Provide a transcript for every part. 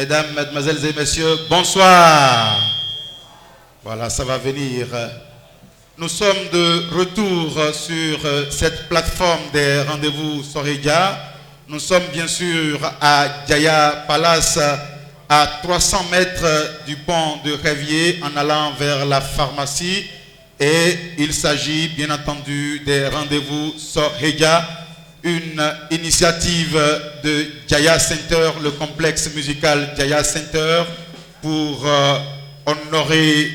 Mesdames, Mesdemoiselles et Messieurs, bonsoir. Voilà, ça va venir. Nous sommes de retour sur cette plateforme des rendez-vous Soredia. Nous sommes bien sûr à Jaya Palace, à 300 mètres du pont de Révier en allant vers la pharmacie. Et il s'agit bien entendu des rendez-vous Soredia, une initiative de Jaya Center, le complexe musical Jaya Center, pour honorer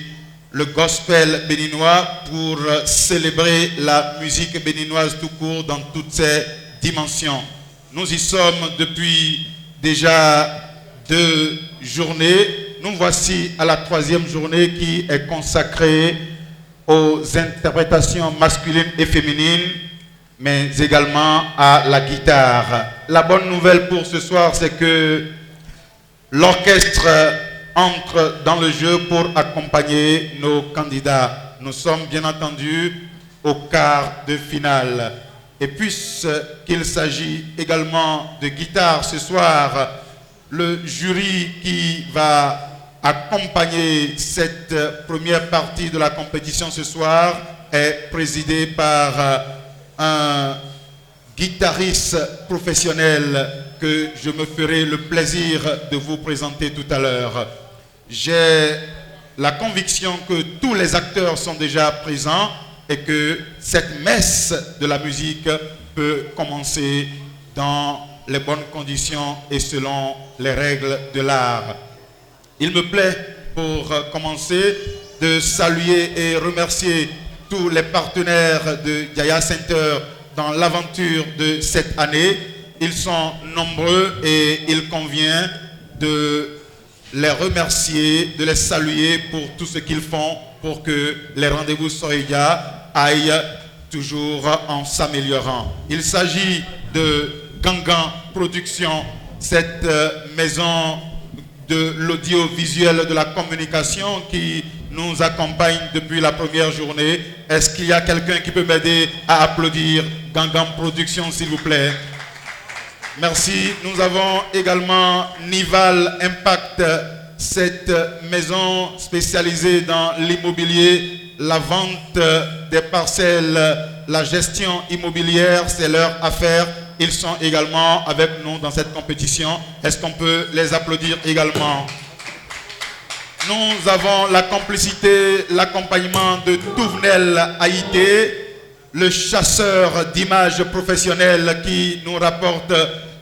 le gospel béninois, pour célébrer la musique béninoise tout court dans toutes ses dimensions. Nous y sommes depuis déjà 2 journées. Nous voici à la 3e journée qui est consacrée aux interprétations masculines et féminines, mais également à la guitare. La bonne nouvelle pour ce soir, c'est que l'orchestre entre dans le jeu pour accompagner nos candidats. Nous sommes bien entendu au quart de finale. Et puisqu'il s'agit également de guitare ce soir, le jury qui va accompagner cette première partie de la compétition ce soir est présidé par un guitariste professionnel que je me ferai le plaisir de vous présenter tout à l'heure. J'ai la conviction que tous les acteurs sont déjà présents et que cette messe de la musique peut commencer dans les bonnes conditions et selon les règles de l'art. Il me plaît, pour commencer, de saluer et remercier tous les partenaires de Jaya Center dans l'aventure de cette année. Ils sont nombreux et il convient de les remercier, de les saluer pour tout ce qu'ils font pour que les rendez-vous Soredia aillent toujours en s'améliorant. Il s'agit de Gangan Production, cette maison de l'audiovisuel de la communication qui nous accompagne depuis la première journée. Est-ce qu'il y a quelqu'un qui peut m'aider à applaudir Gangan Production, s'il vous plaît? Merci. Nous avons également Nival Impact, cette maison spécialisée dans l'immobilier, la vente des parcelles, la gestion immobilière, c'est leur affaire. Ils sont également avec nous dans cette compétition. Est-ce qu'on peut les applaudir également? Nous avons la complicité, l'accompagnement de Touvenel Haïté, le chasseur d'images professionnelles qui nous rapporte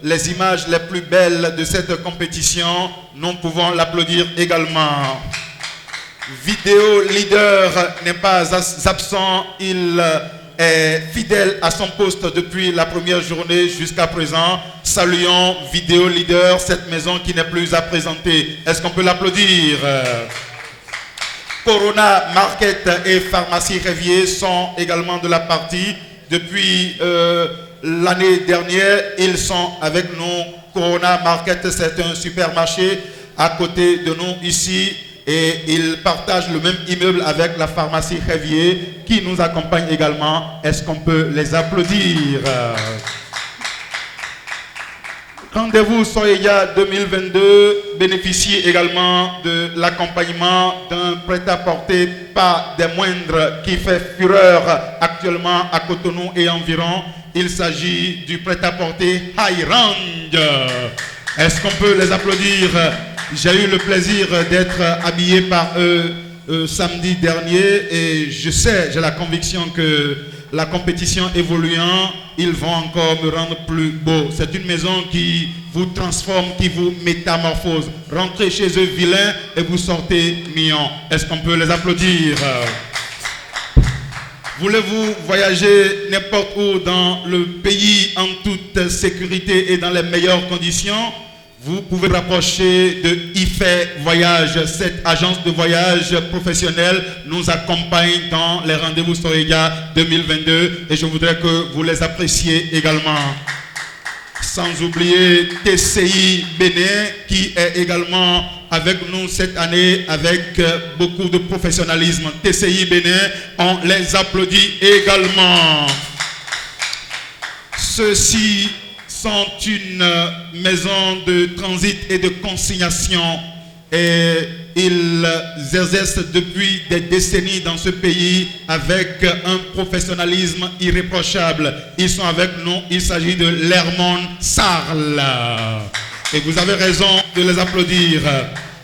les images les plus belles de cette compétition. Nous pouvons l'applaudir également. Vidéo Leader n'est pas absent, il est fidèle à son poste depuis la première journée jusqu'à présent. Saluons Vidéo Leader, cette maison qui n'est plus à présenter. Est-ce qu'on peut l'applaudir? Corona Market et Pharmacie Révier sont également de la partie. Depuis l'année dernière, ils sont avec nous. Corona Market, c'est un supermarché à côté de nous ici. Et ils partagent le même immeuble avec la pharmacie Révier qui nous accompagne également. Est-ce qu'on peut les applaudir? Rendez-vous Soredia 2022 bénéficie également de l'accompagnement d'un prêt-à-porter pas des moindres qui fait fureur actuellement à Cotonou et environ. Il s'agit du prêt-à-porter High Range. Est-ce qu'on peut les applaudir? J'ai eu le plaisir d'être habillé par eux samedi dernier et je sais, j'ai la conviction que la compétition évoluant, ils vont encore me rendre plus beau. C'est une maison qui vous transforme, qui vous métamorphose. Rentrez chez eux vilains et vous sortez mignons. Est-ce qu'on peut les applaudir? Voulez-vous voyager n'importe où dans le pays en toute sécurité et dans les meilleures conditions? Vous pouvez rapprocher de IFE Voyage. Cette agence de voyage professionnelle nous accompagne dans les rendez-vous Soredia 2022 et je voudrais que vous les appréciez également. Sans oublier TCI Bénin qui est également avec nous cette année avec beaucoup de professionnalisme. TCI Bénin, on les applaudit également. Ceci sont une maison de transit et de consignation et ils exercent depuis des décennies dans ce pays avec un professionnalisme irréprochable. Ils sont avec nous, il s'agit de Lermont Sarl. Et vous avez raison de les applaudir.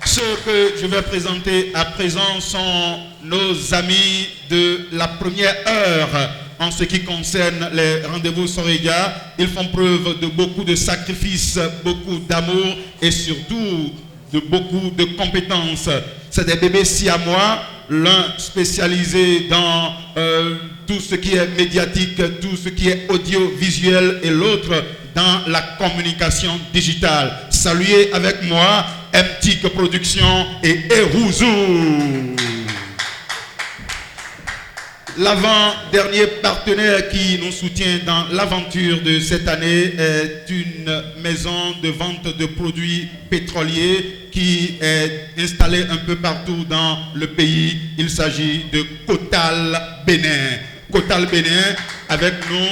Ceux que je vais présenter à présent sont nos amis de la première heure en ce qui concerne les rendez-vous Soreya. Ils font preuve de beaucoup de sacrifices, beaucoup d'amour et surtout de beaucoup de compétences. C'est des bébés siamois, l'un spécialisé dans tout ce qui est médiatique, tout ce qui est audiovisuel et l'autre dans la communication digitale. Saluez avec moi MTIC Production et Erouzou. L'avant-dernier partenaire qui nous soutient dans l'aventure de cette année est une maison de vente de produits pétroliers qui est installée un peu partout dans le pays. Il s'agit de Total Bénin. Total Bénin avec nous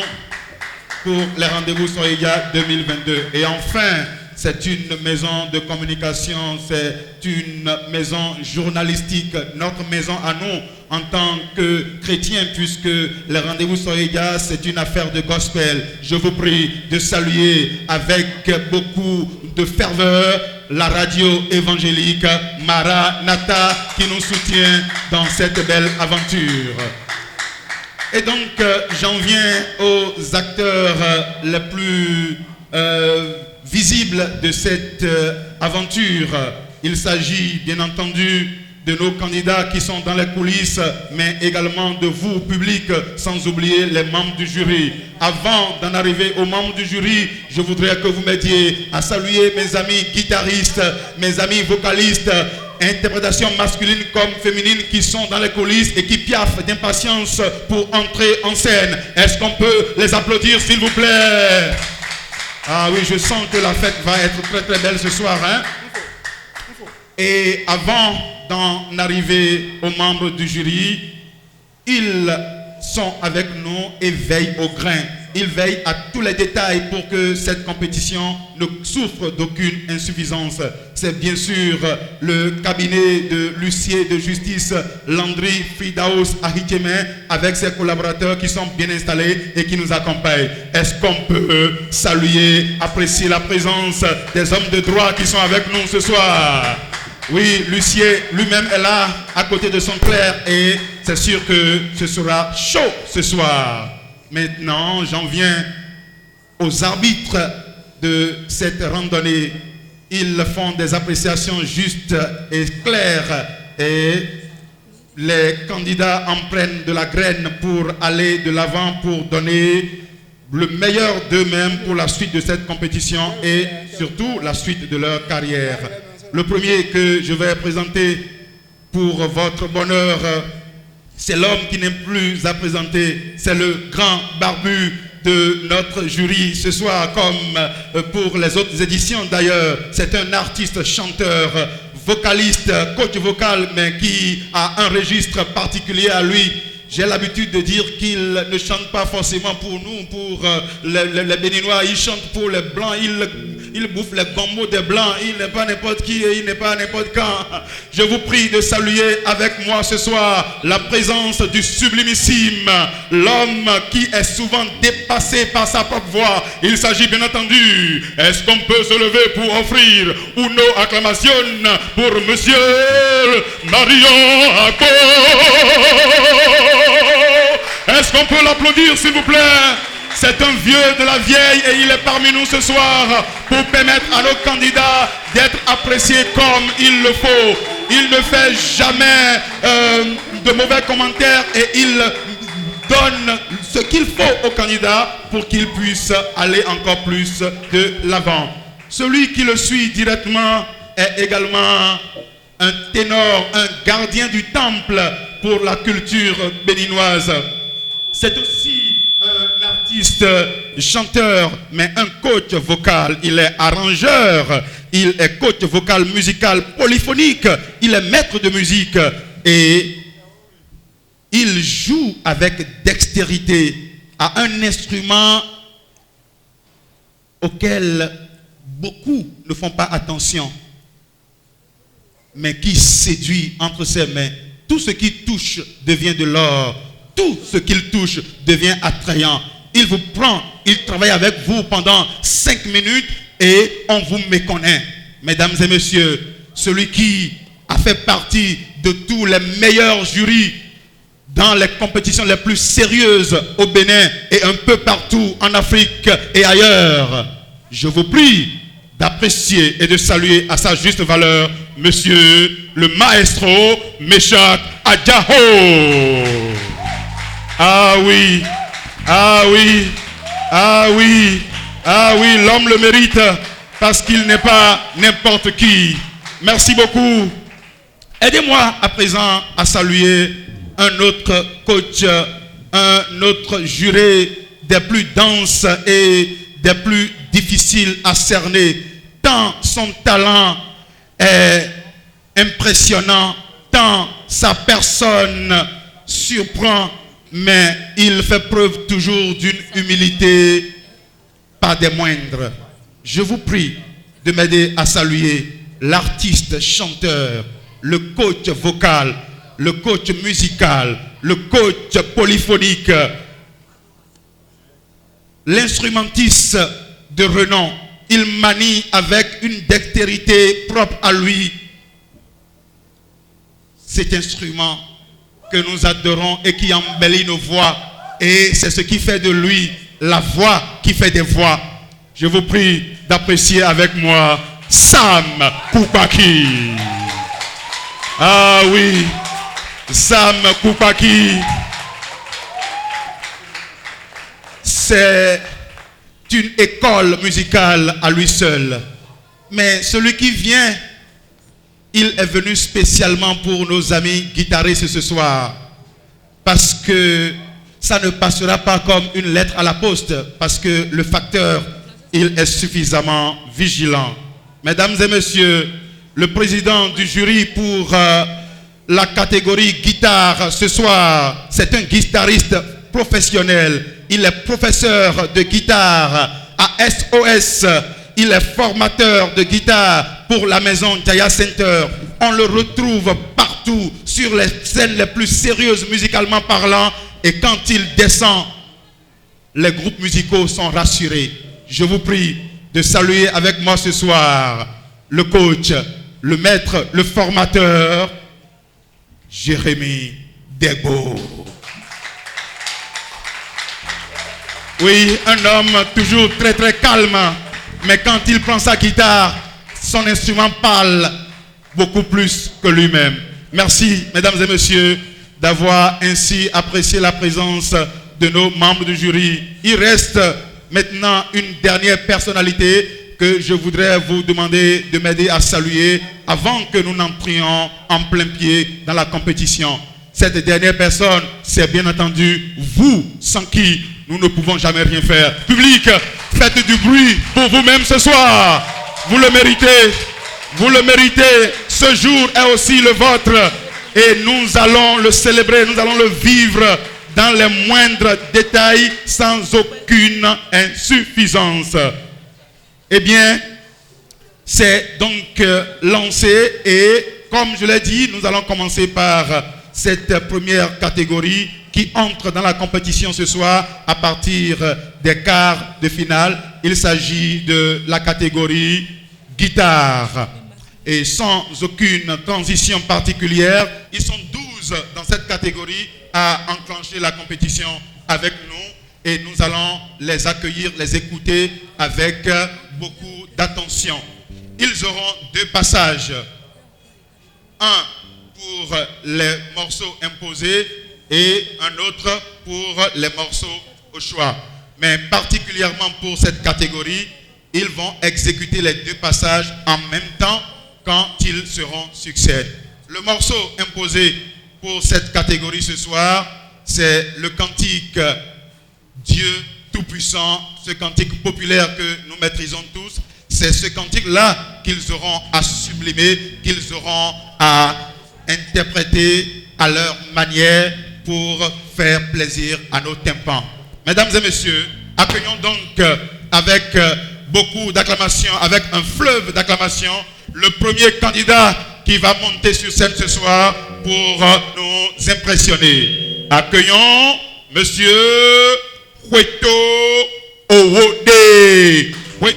pour les rendez-vous Soreya 2022. Et enfin, c'est une maison de communication, c'est une maison journalistique, notre maison à nous en tant que chrétiens, puisque les rendez-vous Soreya, c'est une affaire de gospel. Je vous prie de saluer avec beaucoup de ferveur la radio évangélique Maranatha qui nous soutient dans cette belle aventure. Et donc, j'en viens aux acteurs les plus visibles de cette aventure. Il s'agit bien entendu de nos candidats qui sont dans les coulisses, mais également de vous, public, sans oublier les membres du jury. Avant d'en arriver aux membres du jury, je voudrais que vous m'aidiez à saluer mes amis guitaristes, mes amis vocalistes, interprétation masculine comme féminine qui sont dans les coulisses et qui piaffent d'impatience pour entrer en scène. Est-ce qu'on peut les applaudir, s'il vous plaît? Ah oui, je sens que la fête va être très très belle ce soir. Hein? Et avant d'en arriver aux membres du jury, ils sont avec nous et veillent au grain. Ils veillent à tous les détails pour que cette compétition ne souffre d'aucune insuffisance. C'est bien sûr le cabinet de l'huissier de justice Landry Fridaus Ahityemen avec ses collaborateurs qui sont bien installés et qui nous accompagnent. Est-ce qu'on peut saluer, apprécier la présence des hommes de droit qui sont avec nous ce soir? Oui, l'huissier lui-même est là à côté de son clerc et c'est sûr que ce sera chaud ce soir. Maintenant, j'en viens aux arbitres de cette randonnée. Ils font des appréciations justes et claires et les candidats en prennent de la graine pour aller de l'avant, pour donner le meilleur d'eux-mêmes pour la suite de cette compétition et surtout la suite de leur carrière. Le premier que je vais présenter pour votre bonheur, c'est l'homme qui n'est plus à présenter, c'est le grand barbu de notre jury ce soir, comme pour les autres éditions d'ailleurs. C'est un artiste, chanteur, vocaliste, coach vocal, mais qui a un registre particulier à lui. J'ai l'habitude de dire qu'il ne chante pas forcément pour nous, pour les Béninois. Il chante pour les Blancs, il bouffe les gombos des Blancs. Il n'est pas n'importe qui et il n'est pas n'importe quand. Je vous prie de saluer avec moi ce soir la présence du sublimissime, l'homme qui est souvent dépassé par sa propre voix. Il s'agit bien entendu, est-ce qu'on peut se lever pour offrir une acclamation pour Monsieur Marion Ako? Est-ce qu'on peut l'applaudir, s'il vous plaît? C'est un vieux de la vieille et il est parmi nous ce soir pour permettre à nos candidats d'être appréciés comme il le faut. Il ne fait jamais de mauvais commentaires et il donne ce qu'il faut aux candidats pour qu'ils puissent aller encore plus de l'avant. Celui qui le suit directement est également un ténor, un gardien du temple pour la culture béninoise. C'est aussi un artiste, chanteur, mais un coach vocal. Il est arrangeur, il est coach vocal musical polyphonique, il est maître de musique et il joue avec dextérité à un instrument auquel beaucoup ne font pas attention, mais qui séduit entre ses mains. Tout ce qui touche devient de l'or. Tout ce qu'il touche devient attrayant. Il vous prend, il travaille avec vous pendant 5 minutes et on vous méconnaît. Mesdames et messieurs, celui qui a fait partie de tous les meilleurs jurys dans les compétitions les plus sérieuses au Bénin et un peu partout en Afrique et ailleurs, je vous prie d'apprécier et de saluer à sa juste valeur Monsieur le maestro Meshach Adjaho. Ah oui, ah oui, ah oui, ah oui, l'homme le mérite parce qu'il n'est pas n'importe qui. Merci beaucoup. Aidez-moi à présent à saluer un autre coach, un autre juré des plus denses et des plus difficiles à cerner. Tant son talent est impressionnant, tant sa personne surprend, mais il fait preuve toujours d'une humilité pas des moindres. Je vous prie de m'aider à saluer l'artiste chanteur, le coach vocal, le coach musical, le coach polyphonique, l'instrumentiste de renom. Il manie avec une dextérité propre à lui cet instrument que nous adorons et qui embellit nos voix. Et c'est ce qui fait de lui la voix qui fait des voix. Je vous prie d'apprécier avec moi Sam Koupaki. Ah oui, Sam Koupaki. C'est une école musicale à lui seul. Mais celui qui vient, il est venu spécialement pour nos amis guitaristes ce soir. Parce que ça ne passera pas comme une lettre à la poste. Parce que le facteur, il est suffisamment vigilant. Mesdames et messieurs, le président du jury pour la catégorie guitare ce soir, c'est un guitariste professionnel. Il est professeur de guitare à SOS. Il est formateur de guitare pour la maison Jaya Center. On le retrouve partout sur les scènes les plus sérieuses musicalement parlant. Et quand il descend, les groupes musicaux sont rassurés. Je vous prie de saluer avec moi ce soir le coach, le maître, le formateur, Jérémy Degbo. Oui, un homme toujours très très calme, mais quand il prend sa guitare, son instrument parle beaucoup plus que lui-même. Merci, mesdames et messieurs, d'avoir ainsi apprécié la présence de nos membres du jury. Il reste maintenant une dernière personnalité que je voudrais vous demander de m'aider à saluer avant que nous n'entrions en plein pied dans la compétition. Cette dernière personne, c'est bien entendu vous, sans qui nous ne pouvons jamais rien faire. Public, faites du bruit pour vous-même ce soir. Vous le méritez. Vous le méritez. Ce jour est aussi le vôtre. Et nous allons le célébrer, nous allons le vivre dans les moindres détails, sans aucune insuffisance. Eh bien, c'est donc lancé. Et comme je l'ai dit, nous allons commencer par cette première catégorie qui entre dans la compétition ce soir à partir des quarts de finale. Il s'agit de la catégorie guitare. Et sans aucune transition particulière, ils sont 12 dans cette catégorie à enclencher la compétition avec nous. Et nous allons les accueillir, les écouter avec beaucoup d'attention. Ils auront 2 passages. Un pour les morceaux imposés et un autre pour les morceaux au choix. Mais particulièrement pour cette catégorie, ils vont exécuter les 2 passages en même temps quand ils seront succès. Le morceau imposé pour cette catégorie ce soir, c'est le cantique Dieu Tout-Puissant, ce cantique populaire que nous maîtrisons tous. C'est ce cantique-là qu'ils auront à sublimer, qu'ils auront à interpréter à leur manière pour faire plaisir à nos tympans. Mesdames et messieurs, accueillons donc avec beaucoup d'acclamations, avec un fleuve d'acclamations, le premier candidat qui va monter sur scène ce soir pour nous impressionner. Accueillons Monsieur Hueto Owode. Oui.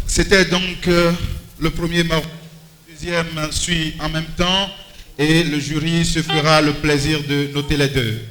C'était donc le premier morceau, le deuxième suit en même temps et le jury se fera le plaisir de noter les deux.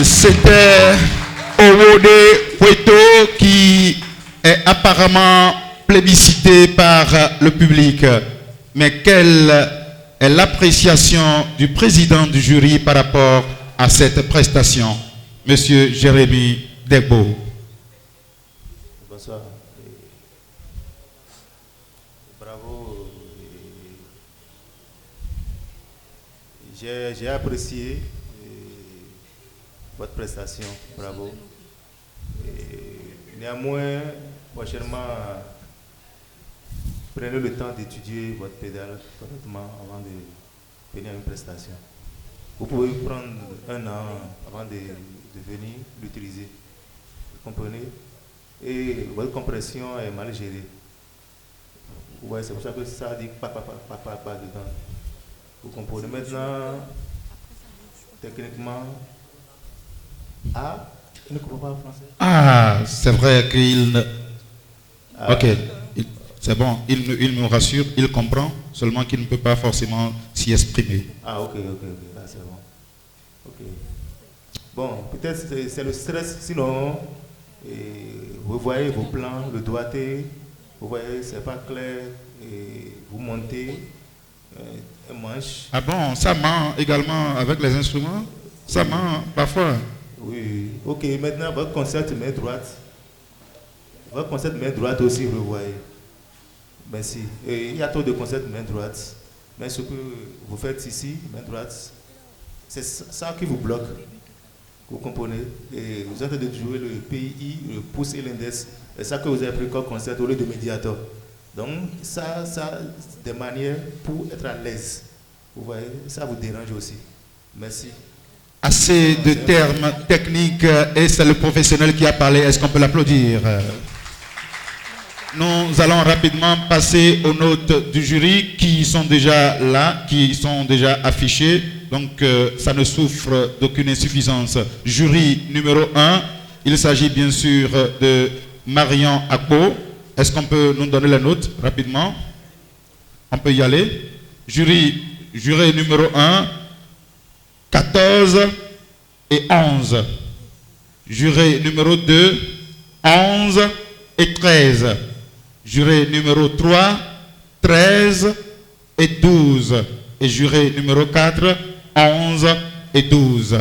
C'était Owode Kweto qui est apparemment plébiscité par le public. Mais quelle est l'appréciation du président du jury par rapport à cette prestation, Monsieur Jérémy Degbo? Bonsoir. Bravo. J'ai apprécié votre prestation. Bravo. Néanmoins, prochainement, prenez le temps d'étudier votre pédale correctement avant de venir à une prestation. Vous pouvez prendre un an avant de venir l'utiliser. Vous comprenez? Et votre compression est mal gérée. Ouais, c'est pour ça que ça dit pas dedans. Vous comprenez? Maintenant, techniquement, il ne comprend pas français. Ah, c'est vrai qu'il ne... Ok, Ah. c'est bon, il nous rassure, il comprend, seulement qu'il ne peut pas forcément s'y exprimer. Ah, ok, là c'est bon. Ok. Bon, peut-être c'est le stress, sinon, vous voyez vos plans, le doigté, vous voyez, c'est pas clair, et vous montez un manche. Ah bon, ça ment également avec les instruments? Ça ment parfois? Oui, ok, maintenant votre concert main droite. Votre concert main droite aussi, vous voyez. Merci. Et il y a trop de concerts main droite. Mais ce que vous faites ici, main droite, c'est ça qui vous bloque. Vous comprenez? Et vous êtes en train de jouer le PI, le pouce et l'index. C'est ça que vous avez pris comme concert au lieu de médiator. Donc, ça, des manières pour être à l'aise. Vous voyez? Ça vous dérange aussi. Merci. Assez de termes techniques et c'est le professionnel qui a parlé. Est-ce qu'on peut l'applaudir? Nous allons rapidement passer aux notes du jury qui sont déjà là, qui sont déjà affichées. Donc ça ne souffre d'aucune insuffisance. Jury numéro 1, il s'agit bien sûr de Marion Akpo. Est-ce qu'on peut nous donner la note rapidement? On peut y aller. Jury numéro 1, 14 et 11. Juré numéro 2, 11 et 13. Juré numéro 3, 13 et 12. Et juré numéro 4, 11 et 12.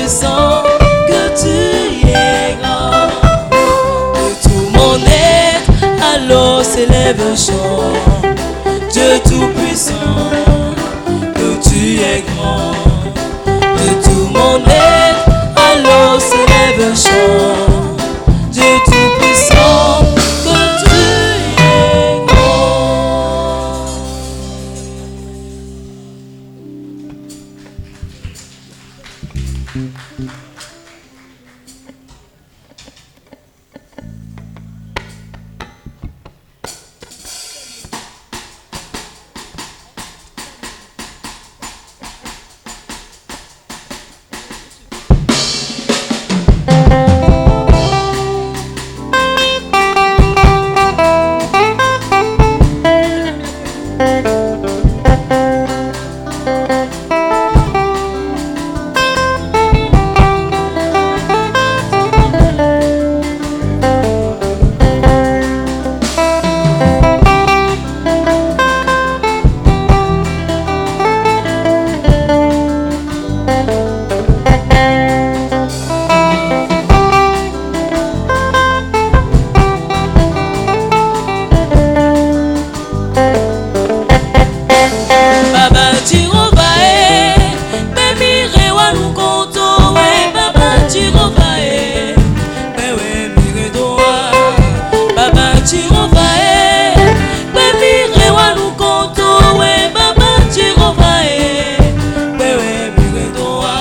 Tout-Puissant, que tu es grand. De tout mon être, alors s'élève un chant. Dieu Tout-Puissant, que tu es grand. De tout mon être, alors s'élève un chant. Dieu Tout-Puissant, que tu es grand. Baba Jehovah, baby rewa nukoto we Baba Jehovah, bewe miredoa. Baba Jehovah, baby rewa nukoto we Baba Jehovah, bewe miredoa.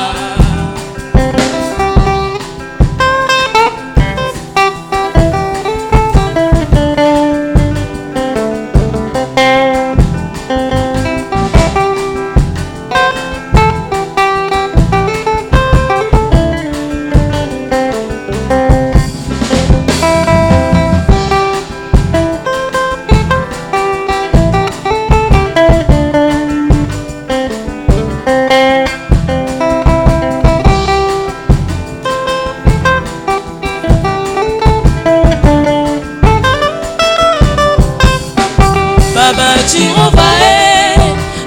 Baba Jehovah,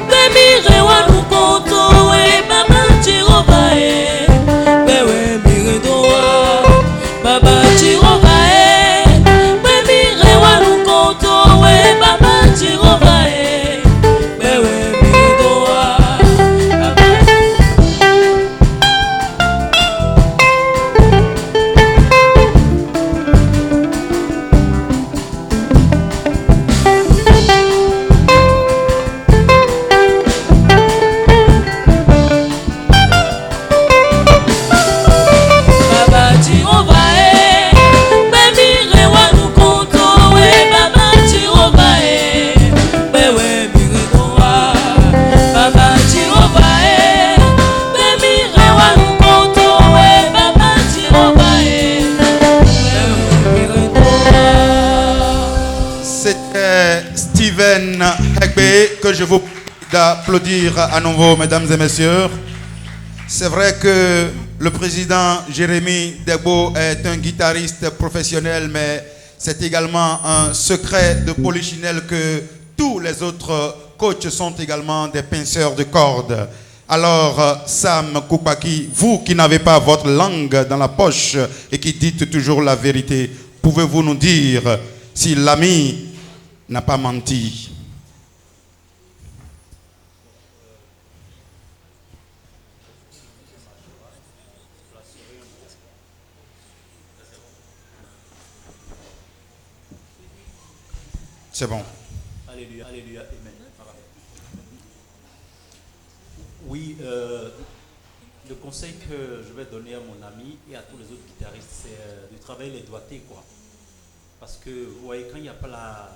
baby rewa nukoto we Baba Jehovah, bewe miredoa. Baba Jehovah, baby rewa nukoto we Baba Jehovah, bewe miredoa. Baba Jehovah, baby rewa nukoto we Baba Jehovah, bewe miredoa. Baba Jehovah, baby rewa nukoto we Baba Jehovah, bewe miredoa. C'était Steven Hegbe que je vous prie d'applaudir à nouveau, mesdames et messieurs. C'est vrai que le président Jérémy Degbo est un guitariste professionnel, mais c'est également un secret de Polichinelle que tous les autres coachs sont également des pinceurs de cordes. Alors, Sam Koupaki, vous qui n'avez pas votre langue dans la poche et qui dites toujours la vérité, pouvez-vous nous dire si l'ami n'a pas menti? C'est bon. Alléluia, alléluia, amen. Oui, le conseil que je vais donner à mon ami et à tous les autres guitaristes, c'est de travailler les doigtés, quoi. Parce que, vous voyez, quand il n'y a pas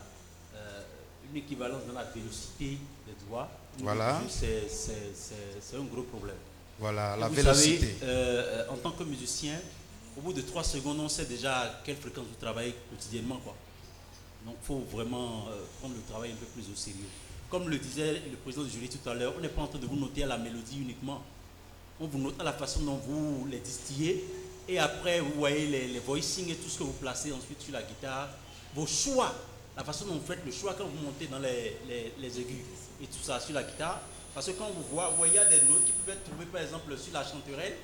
une équivalence dans la vélocité des doigts, Voilà. c'est un gros problème. Voilà, la Vous vélocité. savez, en tant que musicien, au bout de 3 secondes, on sait déjà à quelle fréquence vous travaillez quotidiennement, quoi. Donc il faut vraiment prendre le travail un peu plus au sérieux. Comme le disait le président du jury tout à l'heure, on n'est pas en train de vous noter à la mélodie uniquement. On vous note à la façon dont vous les distillez. Et après, vous voyez les voicings et tout ce que vous placez ensuite sur la guitare. Vos choix, la façon dont vous faites le choix quand vous montez dans les aigus et tout ça sur la guitare. Parce que quand vous voyez, il y a des notes qui peuvent être trouvées par exemple sur la chanterelle.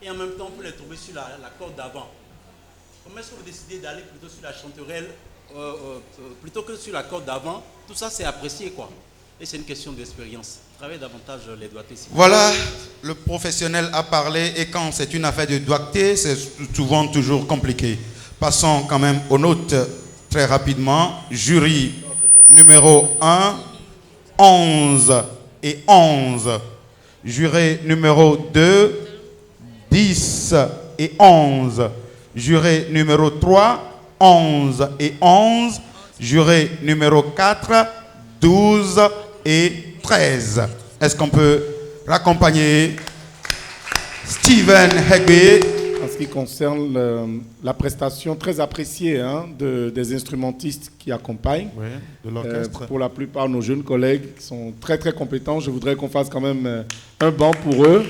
et en même temps on peut les trouver sur la corde d'avant. Comment est-ce que vous décidez d'aller plutôt sur la chanterelle plutôt que sur la corde d'avant? Tout ça c'est apprécié quoi. Et c'est une question d'expérience. Travaillez davantage les doigtés. Voilà, le professionnel a parlé et quand c'est une affaire de doigté, c'est souvent toujours compliqué. Passons quand même aux notes très rapidement. Jury numéro 1, 11 et 11. Jury numéro 2, 10 et 11. Jury numéro 3, 11 et 11. Jury numéro 4, 12 et 13. Est-ce qu'on peut raccompagner Steven Hegbe? En ce qui concerne la prestation très appréciée des instrumentistes qui accompagnent, Oui, de l'orchestre. pour la plupart nos jeunes collègues qui sont très très compétents, je voudrais qu'on fasse quand même un banc pour eux.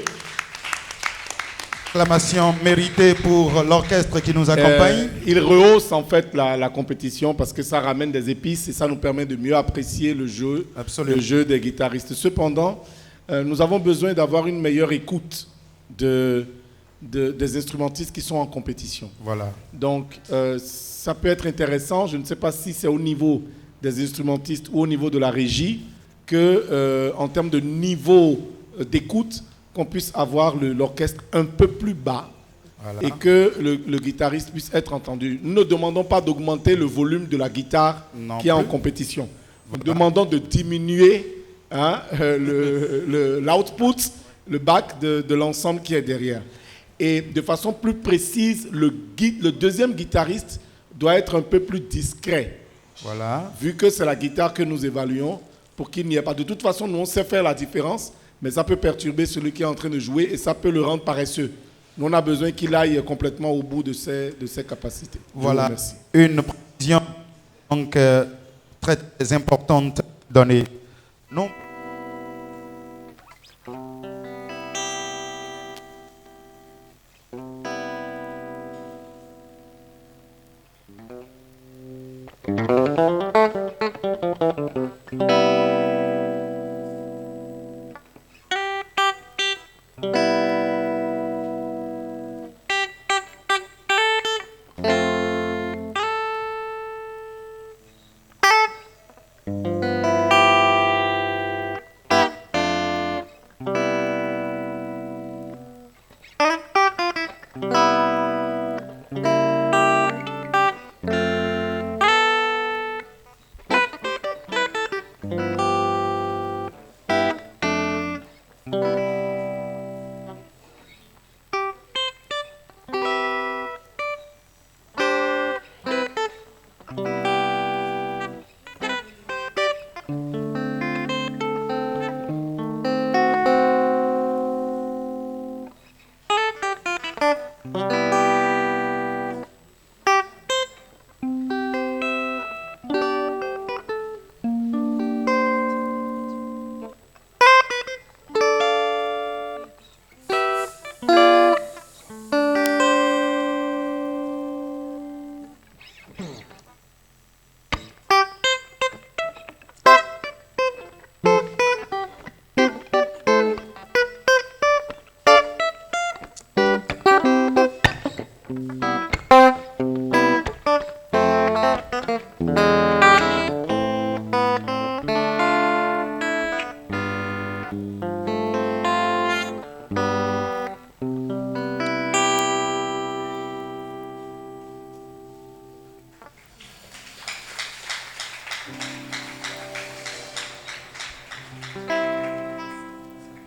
Acclamation méritée pour l'orchestre qui nous accompagne. Ils rehaussent en fait la compétition parce que ça ramène des épices et ça nous permet de mieux apprécier le jeu des guitaristes. Cependant, nous avons besoin d'avoir une meilleure écoute des instrumentistes qui sont en compétition. Voilà. Donc, ça peut être intéressant. Je ne sais pas si c'est au niveau des instrumentistes ou au niveau de la régie que, en termes de niveau d'écoute, qu'on puisse avoir l'orchestre un peu plus bas, voilà, et que le guitariste puisse être entendu. Nous ne demandons pas d'augmenter le volume de la guitare qui est en compétition. Voilà. Nous demandons de diminuer l'output, le back de l'ensemble qui est derrière. Et de façon plus précise, le deuxième guitariste doit être un peu plus discret. Voilà. Vu que c'est la guitare que nous évaluons, pour qu'il n'y ait pas. De toute façon, nous, on sait faire la différence, mais ça peut perturber celui qui est en train de jouer et ça peut le rendre paresseux. Nous, on a besoin qu'il aille complètement au bout de ses capacités. Voilà, une précision donc, très, très importante donnée. Non.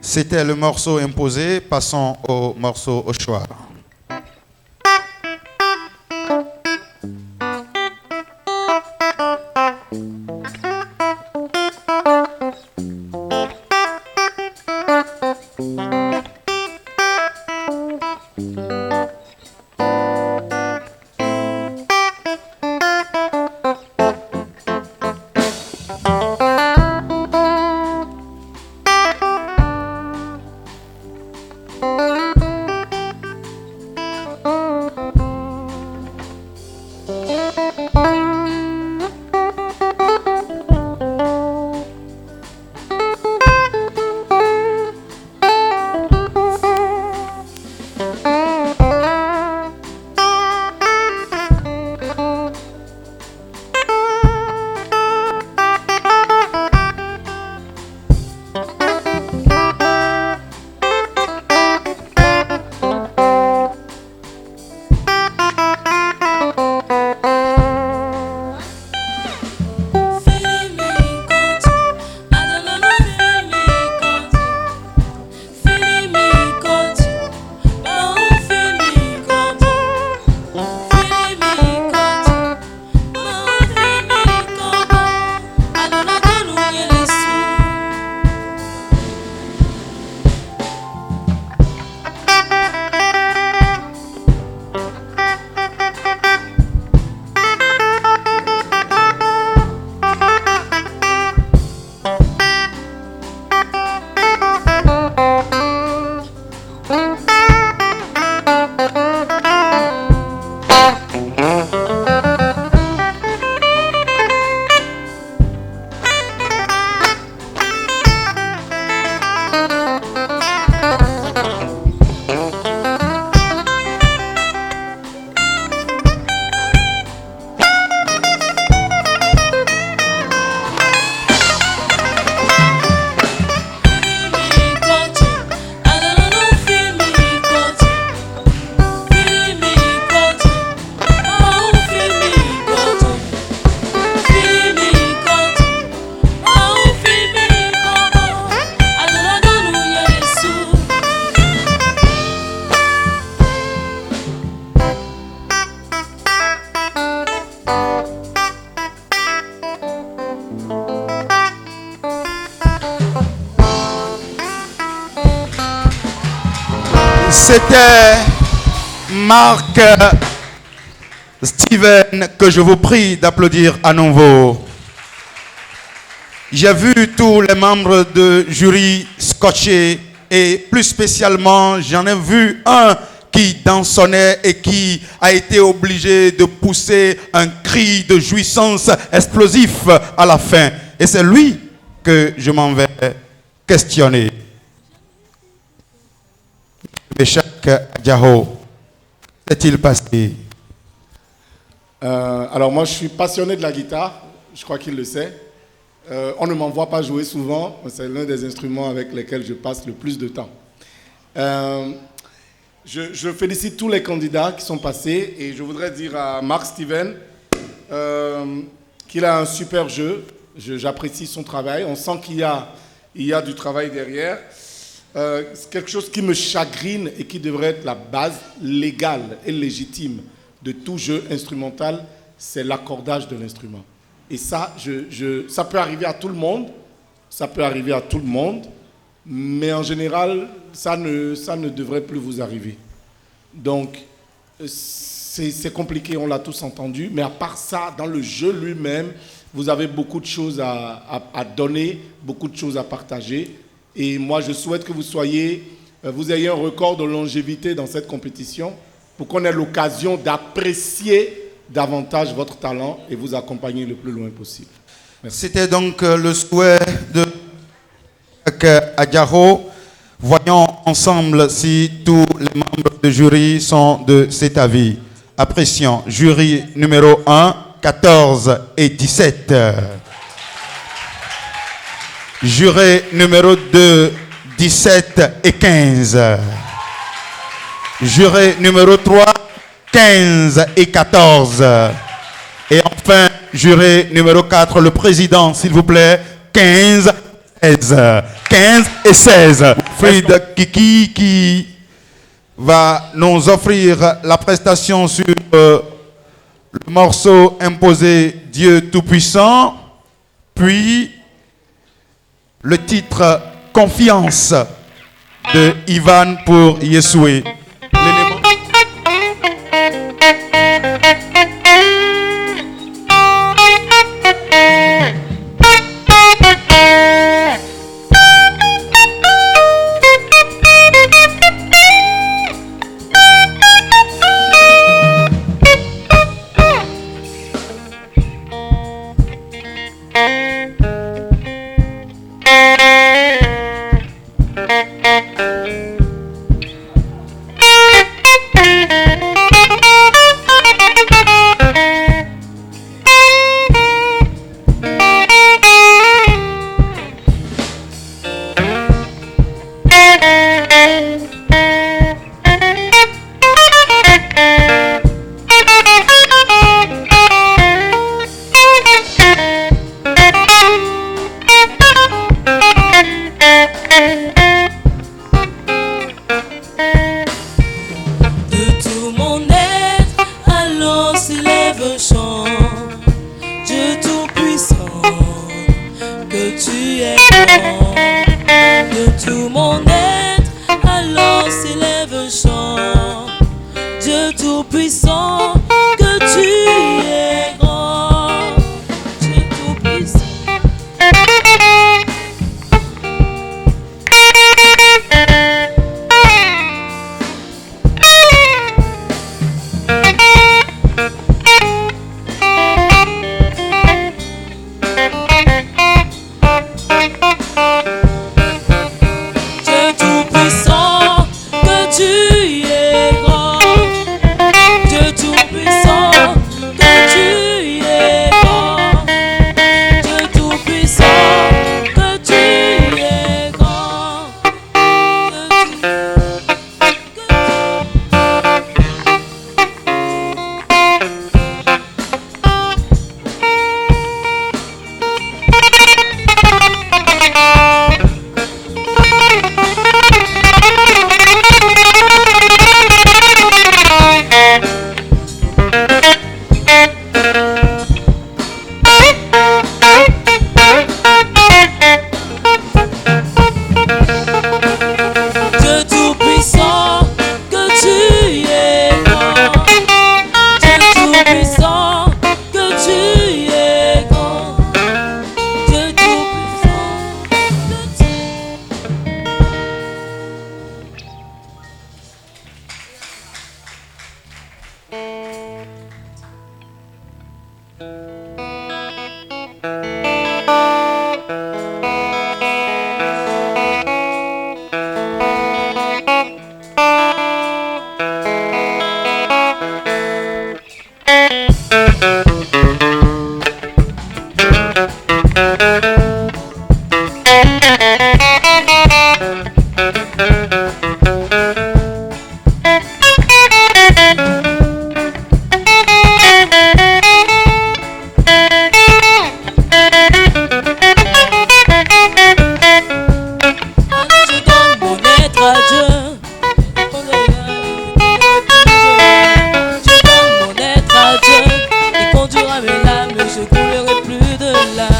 C'était le morceau imposé. Passons au morceau au choix. C'était Marc Steven que je vous prie d'applaudir à nouveau. J'ai vu tous les membres de jury scotchés et plus spécialement, j'en ai vu un qui dansonnait et qui a été obligé de pousser un cri de jouissance explosif à la fin. Et c'est lui que je m'en vais questionner. Béchak Diaho, qu'est-il passé? Alors moi, je suis passionné de la guitare, je crois qu'il le sait. On ne m'envoie pas jouer souvent, c'est l'un des instruments avec lesquels je passe le plus de temps. Je félicite tous les candidats qui sont passés et je voudrais dire à Marc Steven qu'il a un super jeu. J'apprécie son travail, on sent qu'il y a du travail derrière. C'est quelque chose qui me chagrine et qui devrait être la base légale et légitime de tout jeu instrumental, c'est l'accordage de l'instrument. Et ça, ça peut arriver à tout le monde, mais en général, ça ne devrait plus vous arriver. Donc, c'est compliqué, on l'a tous entendu, mais à part ça, dans le jeu lui-même, vous avez beaucoup de choses à donner, beaucoup de choses à partager. Et moi, je souhaite que vous ayez un record de longévité dans cette compétition pour qu'on ait l'occasion d'apprécier davantage votre talent et vous accompagner le plus loin possible. Merci. C'était donc le souhait de Adjaro. Voyons ensemble si tous les membres du jury sont de cet avis. Apprécions. Jury numéro 1, 14 et 17. Jury numéro 2, 17 et 15. Jury numéro 3, 15 et 14. Et enfin, jury numéro 4, le président, s'il vous plaît, 15 et 16. 15 et 16. Fred Kiki qui va nous offrir la prestation sur le morceau imposé Dieu Tout-Puissant, puis le titre Confiance de Ivan pour Yesoué. être à Dieu. Je donne mon être à Dieu. Il conduira mes larmes, je coulerai plus de larmes.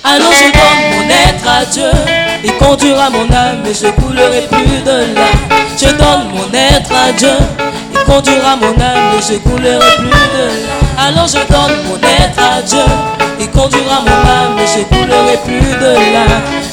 Alors je donne mon être à Dieu, il conduira mon âme et je coulerai plus de larmes. Je donne mon être à Dieu, il conduira mon âme et je coulerai plus de larmes. Alors je donne mon être à Dieu, il conduira mon âme et je coulerai plus de larmes.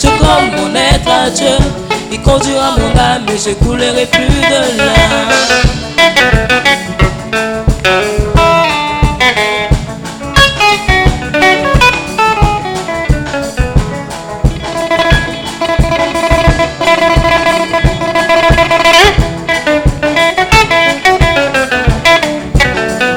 Je donne mon être à Dieu, il conduira mon âme et je coulerai plus de larmes.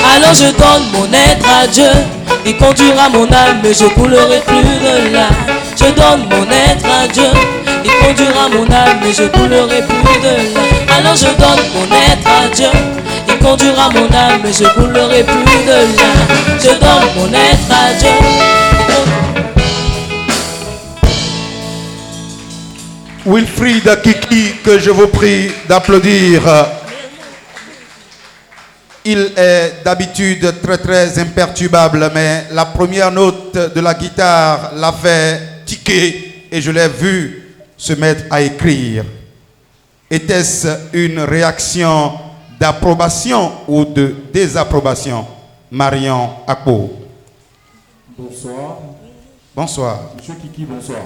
Alors je donne mon être à Dieu, il conduira mon âme et je coulerai plus de larmes. Je donne mon être à Dieu, il conduira mon âme et je coulerai plus de larmes. Alors je donne mon être à Dieu, il conduira mon âme et je coulerai plus de larmes. Je donne mon être à Dieu. Wilfried Kiki, que je vous prie d'applaudir. Il est d'habitude très imperturbable, mais la première note de la guitare l'a fait tiquer et je l'ai vu se mettre à écrire. Était-ce une réaction d'approbation ou de désapprobation? Marion Akpo. Bonsoir. Bonsoir. Monsieur Kiki, bonsoir.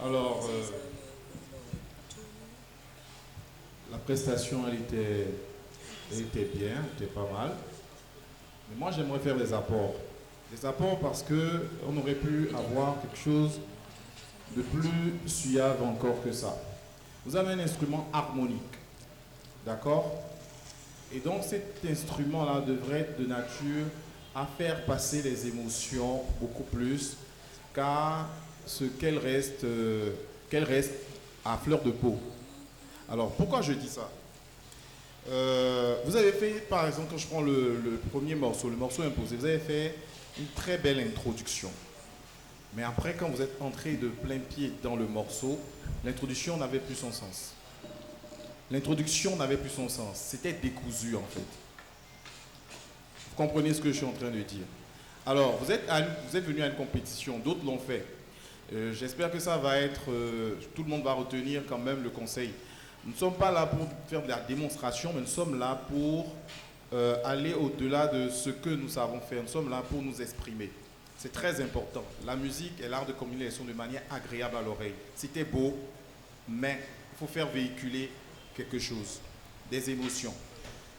Alors, la prestation, elle était bien, elle était pas mal. Mais moi, j'aimerais faire des apports. Des apports parce qu'on aurait pu avoir quelque chose de plus suave encore que ça. Vous avez un instrument harmonique, d'accord? Et donc, cet instrument-là devrait être de nature à faire passer les émotions beaucoup plus qu'à ce qu'elles restent à fleur de peau. Alors, pourquoi je dis ça? Vous avez fait, par exemple, quand je prends le premier morceau, le morceau imposé, vous avez fait une très belle introduction. Mais après, quand vous êtes entré de plein pied dans le morceau, l'introduction n'avait plus son sens. L'introduction n'avait plus son sens. C'était décousu, en fait. Vous comprenez ce que je suis en train de dire? Alors, vous êtes venu à une compétition, d'autres l'ont fait. J'espère que ça va être... tout le monde va retenir quand même le conseil. Nous ne sommes pas là pour faire de la démonstration, mais nous sommes là pour aller au-delà de ce que nous savons faire. Nous sommes là pour nous exprimer. C'est très important. La musique est l'art de communication de manière agréable à l'oreille. C'était beau, mais il faut faire véhiculer quelque chose, des émotions.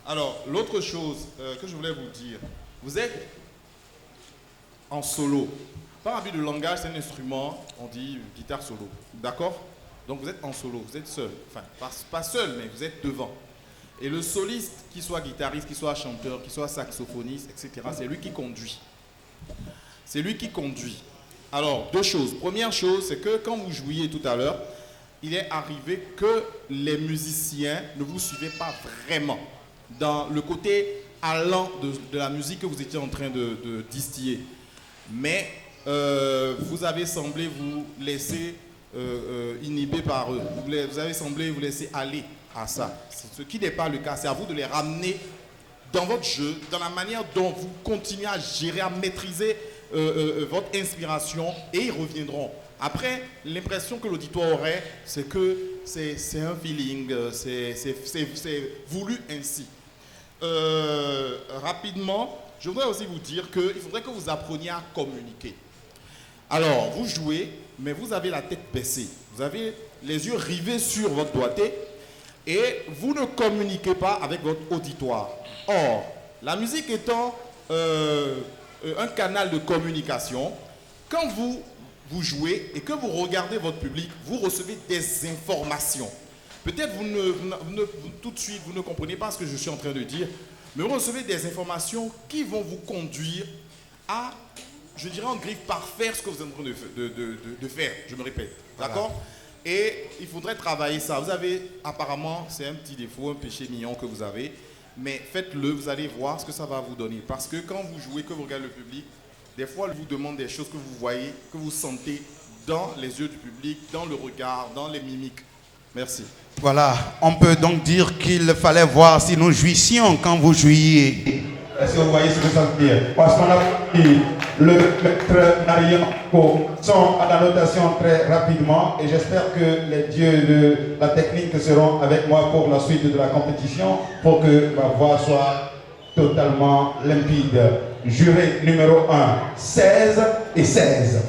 Alors, l'autre chose que je voulais vous dire, vous êtes en solo. Par habit de langage, c'est un instrument, on dit guitare solo. D'accord? Donc vous êtes en solo, vous êtes seul. Enfin, pas seul, mais vous êtes devant. Et le soliste, qu'il soit guitariste, qu'il soit chanteur, qu'il soit saxophoniste, etc., c'est lui qui conduit. C'est lui qui conduit. Alors, deux choses. Première chose, c'est que quand vous jouiez tout à l'heure, il est arrivé que les musiciens ne vous suivaient pas vraiment dans le côté allant de la musique que vous étiez en train de distiller. Mais vous avez semblé vous laisser inhiber par eux. Vous avez semblé vous laisser aller à ça. Ce qui n'est pas le cas. C'est à vous de les ramener dans votre jeu, dans la manière dont vous continuez à gérer, à maîtriser votre inspiration, et ils reviendront. Après, l'impression que l'auditoire aurait, c'est que c'est un feeling, c'est voulu ainsi. Rapidement, je voudrais aussi vous dire qu'il faudrait que vous appreniez à communiquer. Alors, vous jouez, mais vous avez la tête baissée. Vous avez les yeux rivés sur votre doigté et vous ne communiquez pas avec votre auditoire. Or, la musique étant un canal de communication. Quand vous jouez et que vous regardez votre public, vous recevez des informations. Peut-être tout de suite, vous ne comprenez pas ce que je suis en train de dire, mais vous recevez des informations qui vont vous conduire à, je dirais en griffe, parfaire ce que vous êtes en train de faire. Je me répète. Voilà. D'accord? Et il faudrait travailler ça. Vous avez, apparemment, c'est un petit défaut, un péché mignon que vous avez, mais faites-le, vous allez voir ce que ça va vous donner. Parce que quand vous jouez, que vous regardez le public, des fois, il vous demande des choses que vous voyez, que vous sentez dans les yeux du public, dans le regard, dans les mimiques. Merci. Voilà, on peut donc dire qu'il fallait voir si nous jouissions quand vous jouiez. Est-ce que vous voyez ce que ça veut dire? Parce qu'on a pris le maître Narianko sont à la notation très rapidement et j'espère que les dieux de la technique seront avec moi pour la suite de la compétition pour que ma voix soit totalement limpide. Juré numéro 1, 16 et 16.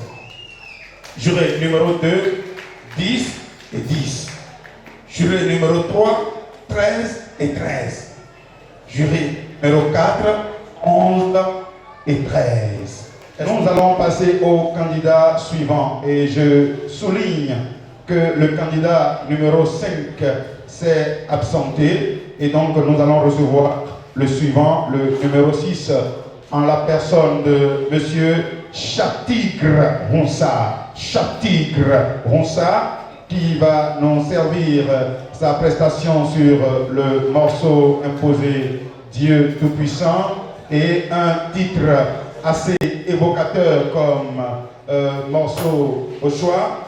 Juré numéro 2, 10 et 10. Juré numéro 3, 13 et 13. Jury numéro 4, 11 et 13. Nous allons passer au candidat suivant et je souligne que le candidat numéro 5 s'est absenté et donc nous allons recevoir le suivant, le numéro 6, en la personne de Monsieur Chatigre Ronsa. Chatigre Ronsa, qui va nous servir sa prestation sur le morceau imposé Dieu Tout-Puissant et un titre assez évocateur comme morceau au choix.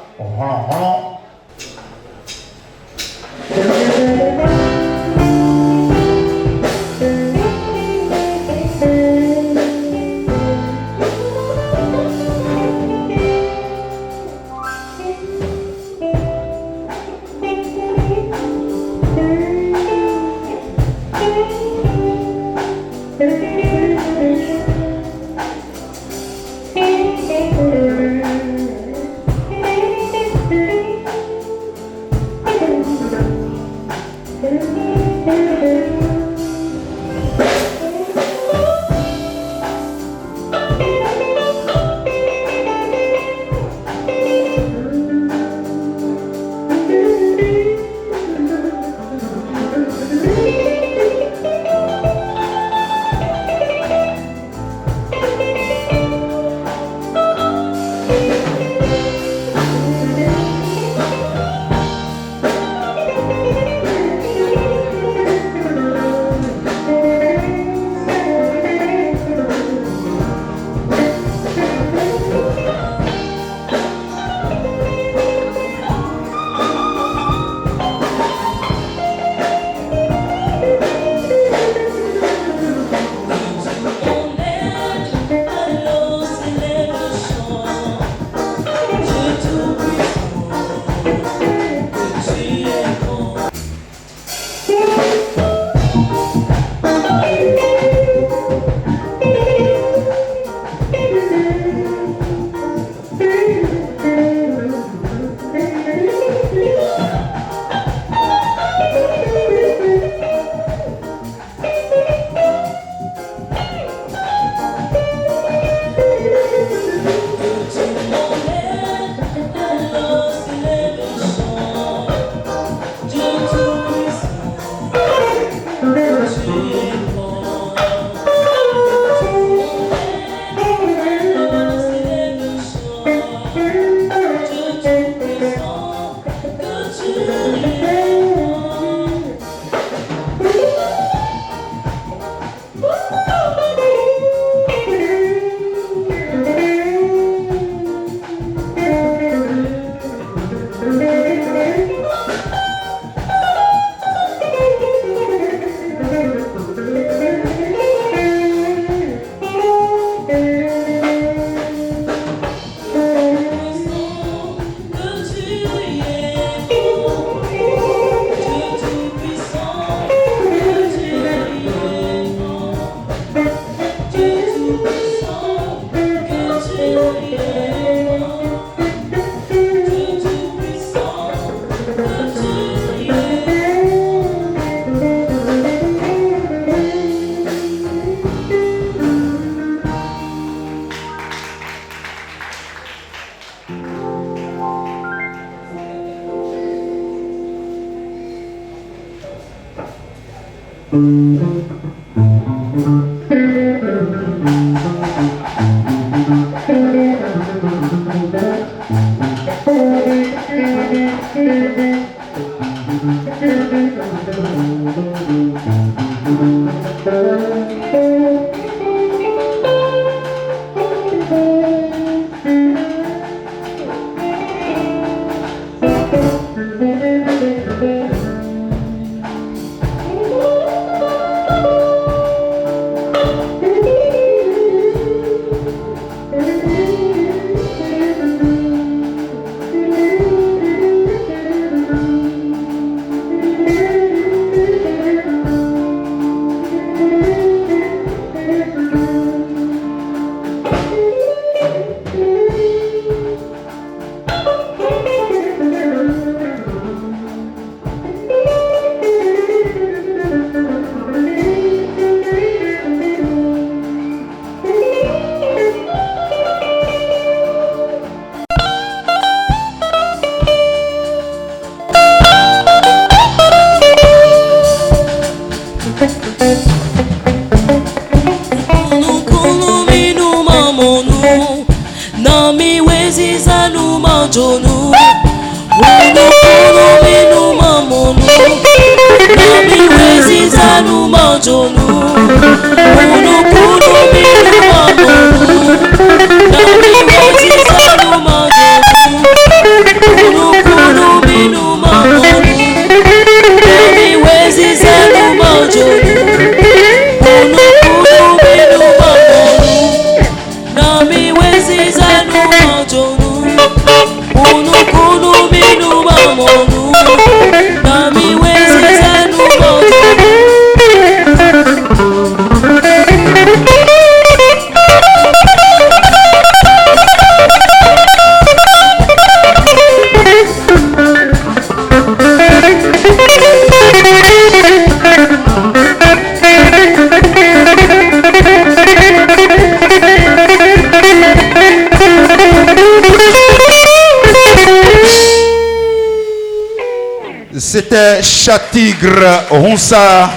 C'était Chatigre Ronsa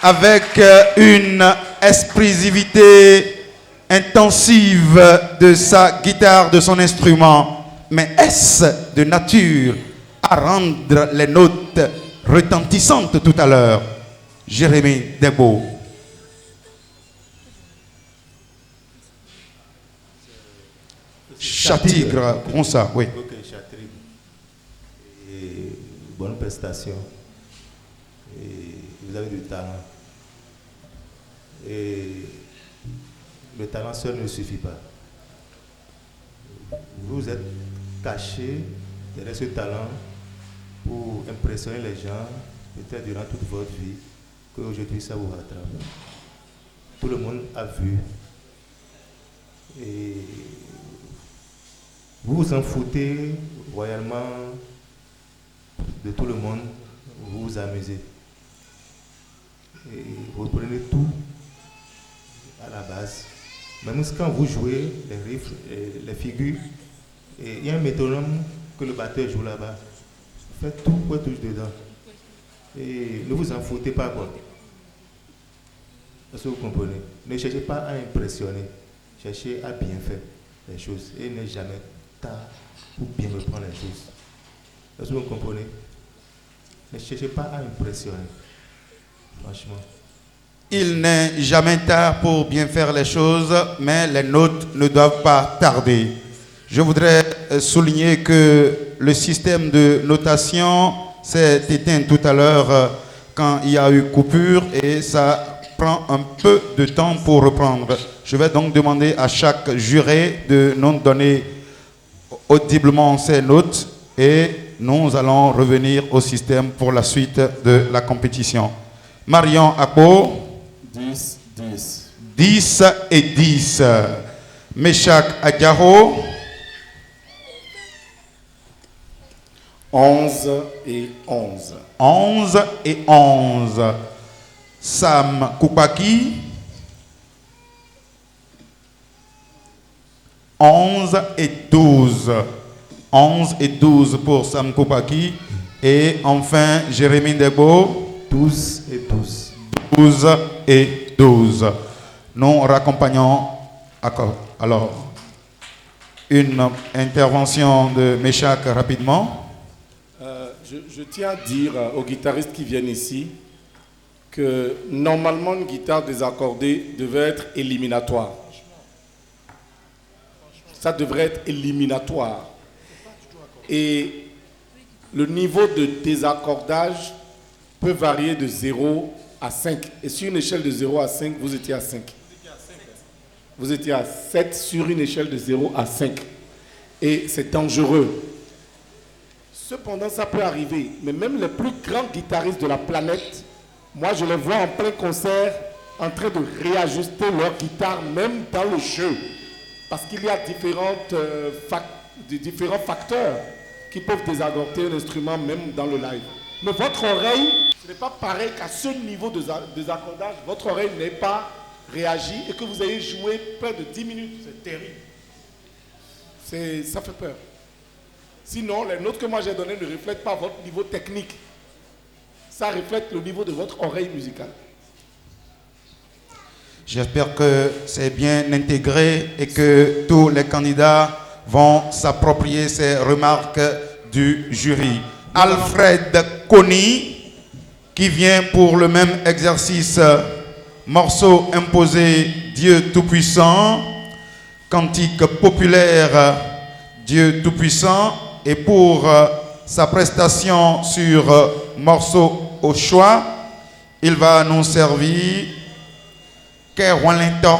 avec une expressivité intensive de sa guitare, de son instrument. Mais est-ce de nature à rendre les notes retentissantes tout à l'heure? Jérémy Debo. Chatigre Ronsa, oui. Ok, Chatigre. Et bonne prestation. Et vous avez du talent. Et le talent seul ne suffit pas. Vous êtes caché derrière ce talent pour impressionner les gens, peut-être durant toute votre vie, qu'aujourd'hui ça vous rattrape. Tout le monde a vu. Et vous vous en foutez royalement de tout le monde, vous vous amusez. Et vous prenez tout à la base. Même quand vous jouez les riffs, les figures, et il y a un métronome que le batteur joue là-bas. Faites tout pour toucher dedans. Et ne vous en foutez pas, quoi. Est-ce que vous comprenez? Ne cherchez pas à impressionner. Cherchez à bien faire les choses. Et ne jamais tard pour bien reprendre les choses. Est-ce que vous comprenez? Ne cherchez pas à impressionner. Franchement. Il n'est jamais tard pour bien faire les choses, mais les notes ne doivent pas tarder. Je voudrais souligner que le système de notation s'est éteint tout à l'heure quand il y a eu coupure et ça prend un peu de temps pour reprendre. Je vais donc demander à chaque juré de nous donner audiblement ses notes et nous allons revenir au système pour la suite de la compétition. Marion Akpo. 10, 10. 10 et 10. Meshak Adjaro. 11 et 11. 11 et 11. Sam Koupaki. 11 et 12. 11 et 12 pour Sam Koupaki. Et enfin, Jérémy Debo. 12 et 12. 12 et 12. Nous raccompagnons alors une intervention de Méchac rapidement. Je tiens à dire aux guitaristes qui viennent ici que normalement une guitare désaccordée devait être éliminatoire. Ça devrait être éliminatoire. Et le niveau de désaccordage peut varier de 0 à 5. Et sur une échelle de 0 à 5, vous étiez à 5. Vous étiez à 7 sur une échelle de 0 à 5. Et c'est dangereux. Cependant, ça peut arriver. Mais même les plus grands guitaristes de la planète, moi je les vois en plein concert en train de réajuster leur guitare, même dans le jeu. Parce qu'il y a différents facteurs qui peuvent désaccorder un instrument même dans le live. Mais votre oreille, ce n'est pas pareil qu'à ce niveau de désaccordage, votre oreille n'est pas réagi et que vous ayez joué près de 10 minutes. C'est terrible. Ça fait peur. Sinon, les notes que moi j'ai données ne reflètent pas votre niveau technique. Ça reflète le niveau de votre oreille musicale. J'espère que c'est bien intégré et que tous les candidats vont s'approprier ces remarques du jury. Alfred Kony, qui vient pour le même exercice, morceau imposé Dieu Tout-Puissant, cantique populaire Dieu Tout-Puissant, et pour sa prestation sur morceau au choix, il va nous servir Que Wellington.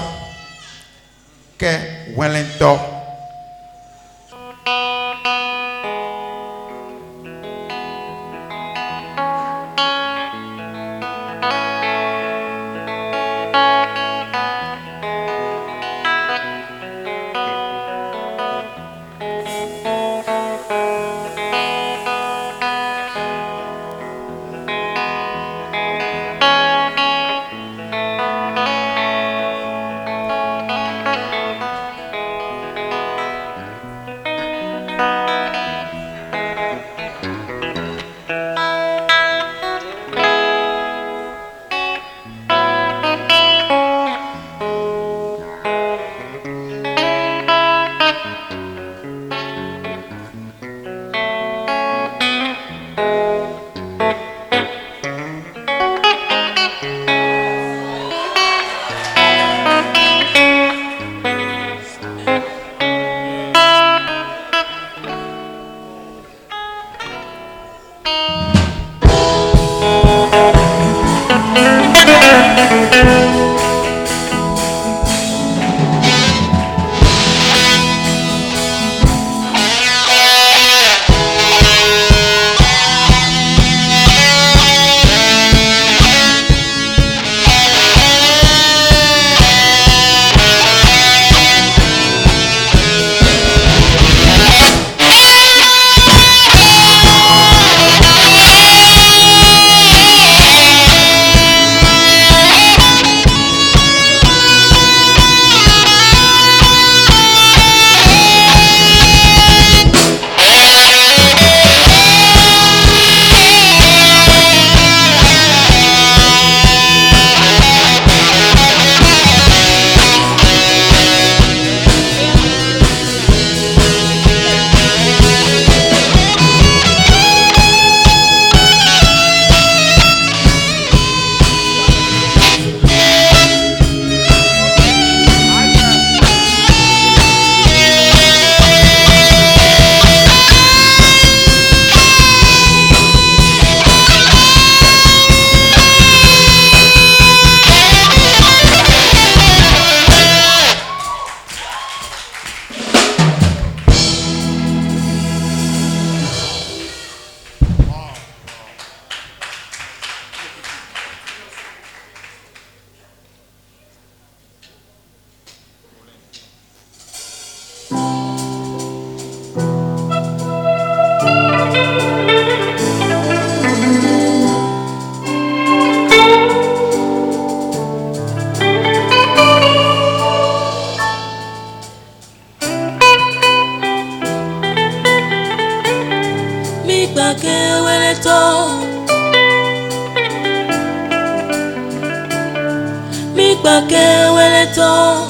Paquet, où est le temps?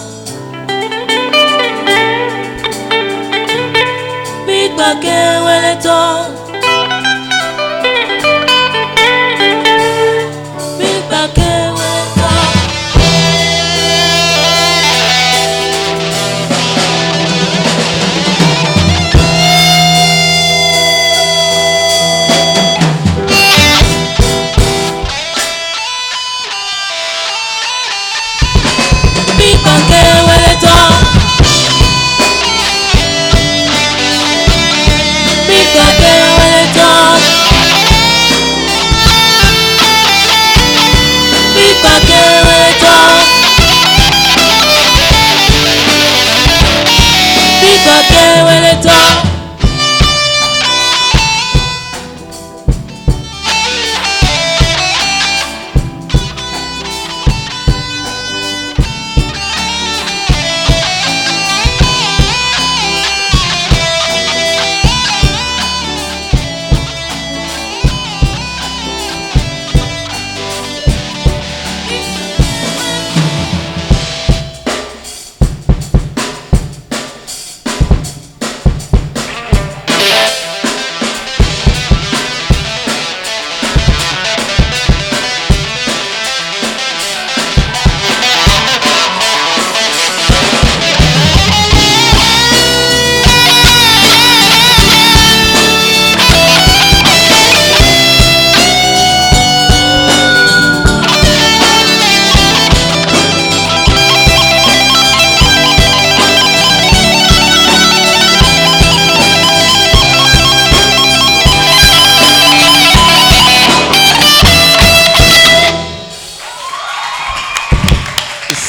Big Paquet, où est le temps? Big Paquet, où est le temps? Big Paquet, où est le temps? Big Paquet, où est le temps? Big Paquet, où est le temps? Big Paquet, où est le temps?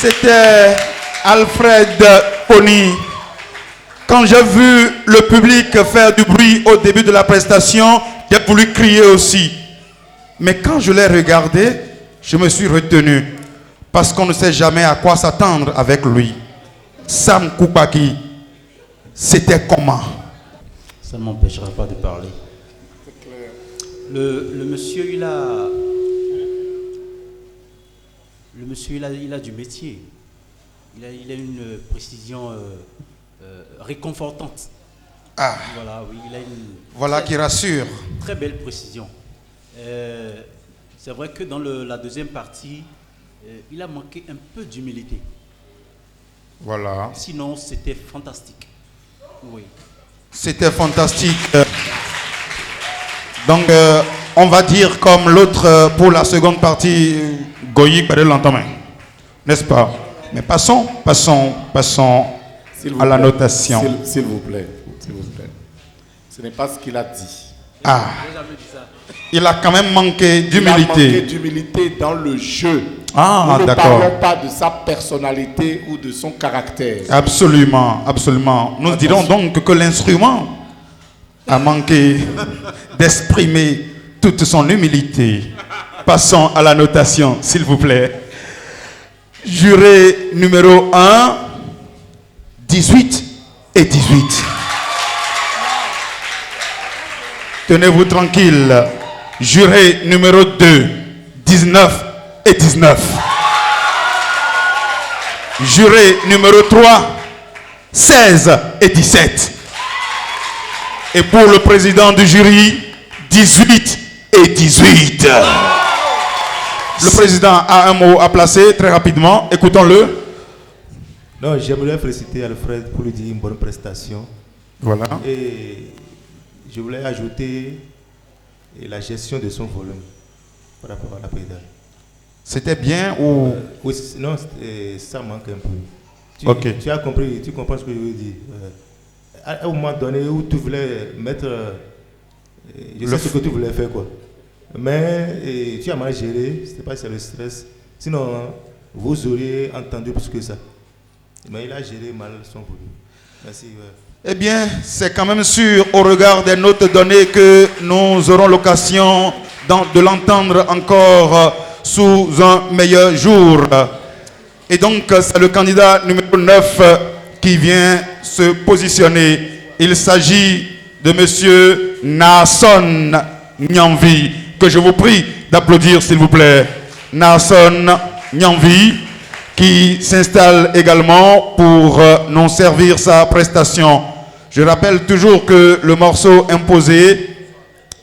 C'était Alfred Pony. Quand j'ai vu le public faire du bruit au début de la prestation, j'ai voulu crier aussi. Mais quand je l'ai regardé, je me suis retenu. Parce qu'on ne sait jamais à quoi s'attendre avec lui. Sam Koupaki, c'était comment? Ça ne m'empêchera pas de parler. Le monsieur, il a du métier. Il a une précision réconfortante. Ah. Voilà, oui, il a une voilà qui rassure. Très belle précision. C'est vrai que dans la deuxième partie, il a manqué un peu d'humilité. Voilà. Sinon, c'était fantastique. Oui. C'était fantastique. Donc, on va dire comme l'autre pour la seconde partie, Goyi Pere l'entame. N'est-ce pas? Mais passons à la notation. S'il vous plaît. S'il vous plaît. Ce n'est pas ce qu'il a dit. Ah. Il a quand même manqué d'humilité. Il a manqué d'humilité dans le jeu. Ah, nous ne d'accord. parlons pas de sa personnalité ou de son caractère. Absolument, absolument. Nous dirons donc que l'instrument a manqué d'exprimer toute son humilité. Passons à la notation, s'il vous plaît. Juré numéro 1, 18 et 18. Tenez-vous tranquille. Juré numéro 2, 19 et 19. Juré numéro 3, 16 et 17. Et pour le président du jury, 18 et 18. Le président a un mot à placer très rapidement. Écoutons-le. Non, j'aimerais féliciter Alfred pour lui dire une bonne prestation. Voilà. Et je voulais ajouter la gestion de son volume par rapport à la pédale. C'était bien ou... Oui, non, ça manque un peu. Ok. Tu as compris, tu comprends ce que je veux dire. À un moment donné où tu voulais mettre... je sais ce que tu voulais faire, quoi. Mais tu as mal géré, je ne sais pas si c'est le stress. Sinon, vous auriez entendu plus que ça. Mais il a géré mal son volume. Merci. Eh bien, c'est quand même sûr, au regard des notes données, que nous aurons l'occasion de l'entendre encore sous un meilleur jour. Et donc, c'est le candidat numéro 9 qui vient se positionner. Il s'agit de M. Nason Nyamvi, que je vous prie d'applaudir, s'il vous plaît. Nason Nyamvi, qui s'installe également pour nous servir sa prestation. Je rappelle toujours que le morceau imposé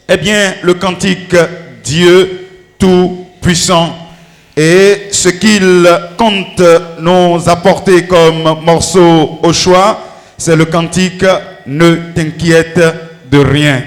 est bien le cantique Dieu Tout-Puissant. Et ce qu'il compte nous apporter comme morceau au choix, c'est le cantique Ne t'inquiète de rien.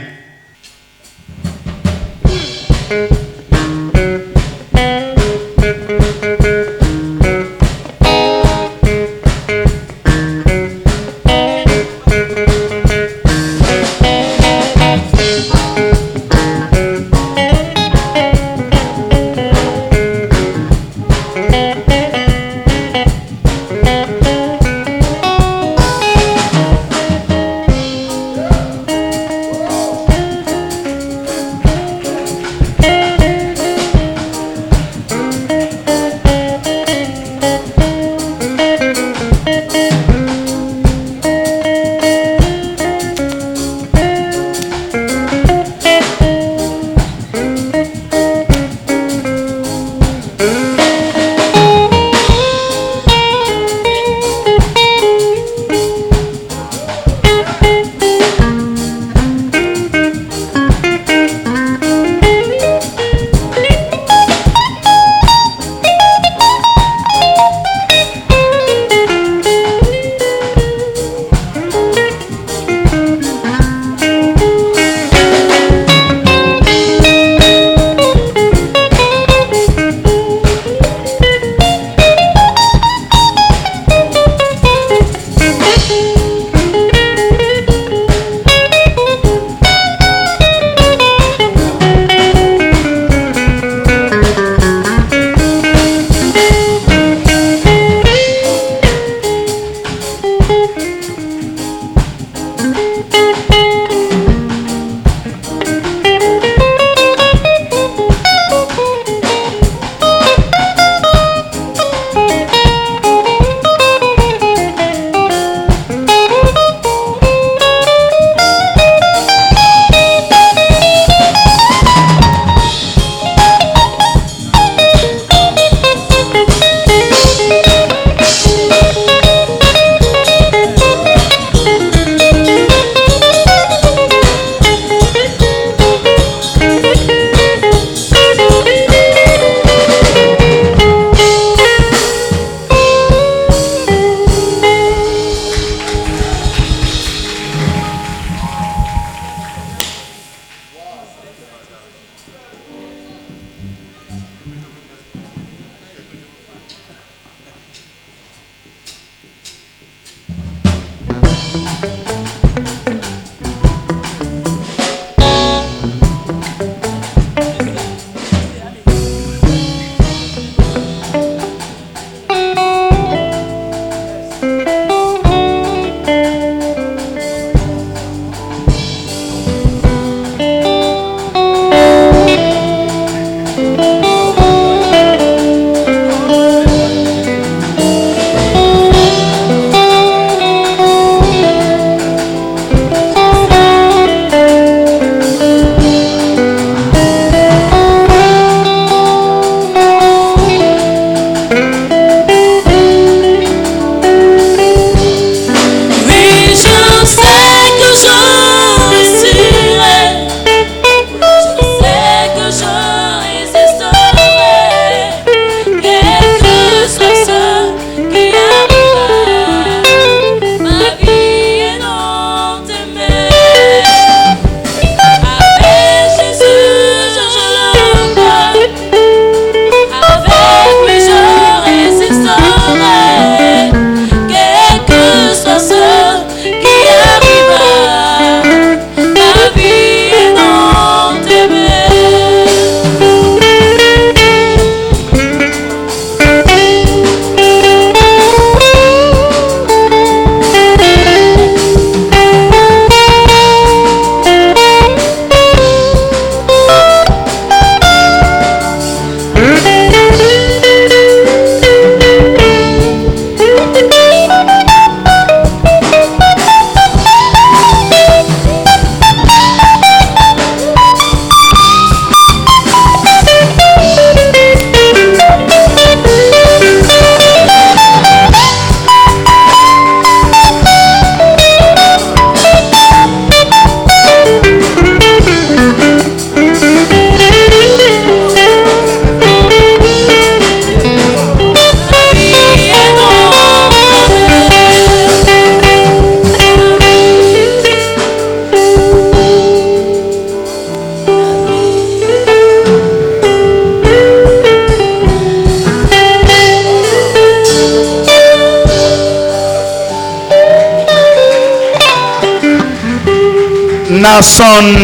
Nason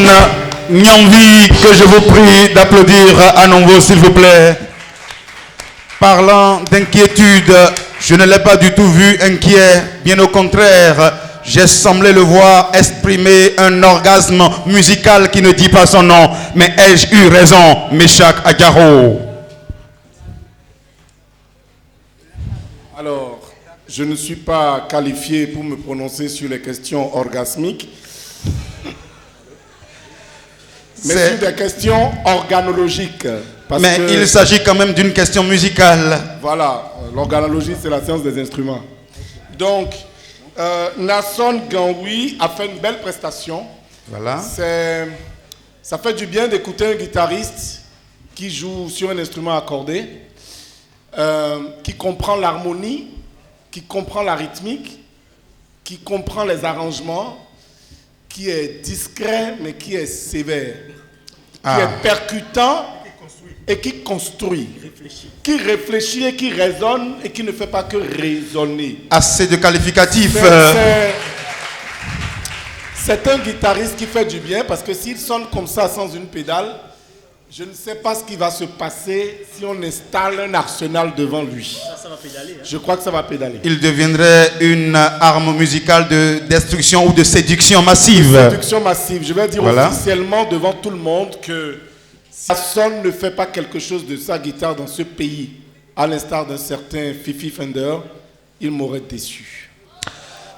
Nyamvi, que je vous prie d'applaudir à nouveau, s'il vous plaît. Parlant d'inquiétude, je ne l'ai pas du tout vu inquiet, bien au contraire, j'ai semblé le voir exprimer un orgasme musical qui ne dit pas son nom. Mais ai-je eu raison, Meshach Agaro? Alors, je ne suis pas qualifié pour me prononcer sur les questions orgasmiques, mais sur des questions organologiques. Mais il s'agit quand même d'une question musicale. Voilà, l'organologie, c'est la science des instruments. Donc, Nason Ganwi a fait une belle prestation. Voilà. Ça fait du bien d'écouter un guitariste qui joue sur un instrument accordé, qui comprend l'harmonie, qui comprend la rythmique, qui comprend les arrangements, qui est discret mais qui est sévère, qui est percutant et qui construit, qui réfléchit et qui raisonne et qui ne fait pas que raisonner. Assez de qualificatifs. C'est un guitariste qui fait du bien parce que s'il sonne comme ça sans une pédale, je ne sais pas ce qui va se passer si on installe un arsenal devant lui. Ça va pédaler. Hein. Je crois que ça va pédaler. Il deviendrait une arme musicale de destruction ou de séduction massive. Séduction massive. Je vais dire officiellement devant tout le monde que Nason ne fait pas quelque chose de sa guitare dans ce pays, à l'instar d'un certain Fifi Fender, il m'aurait déçu.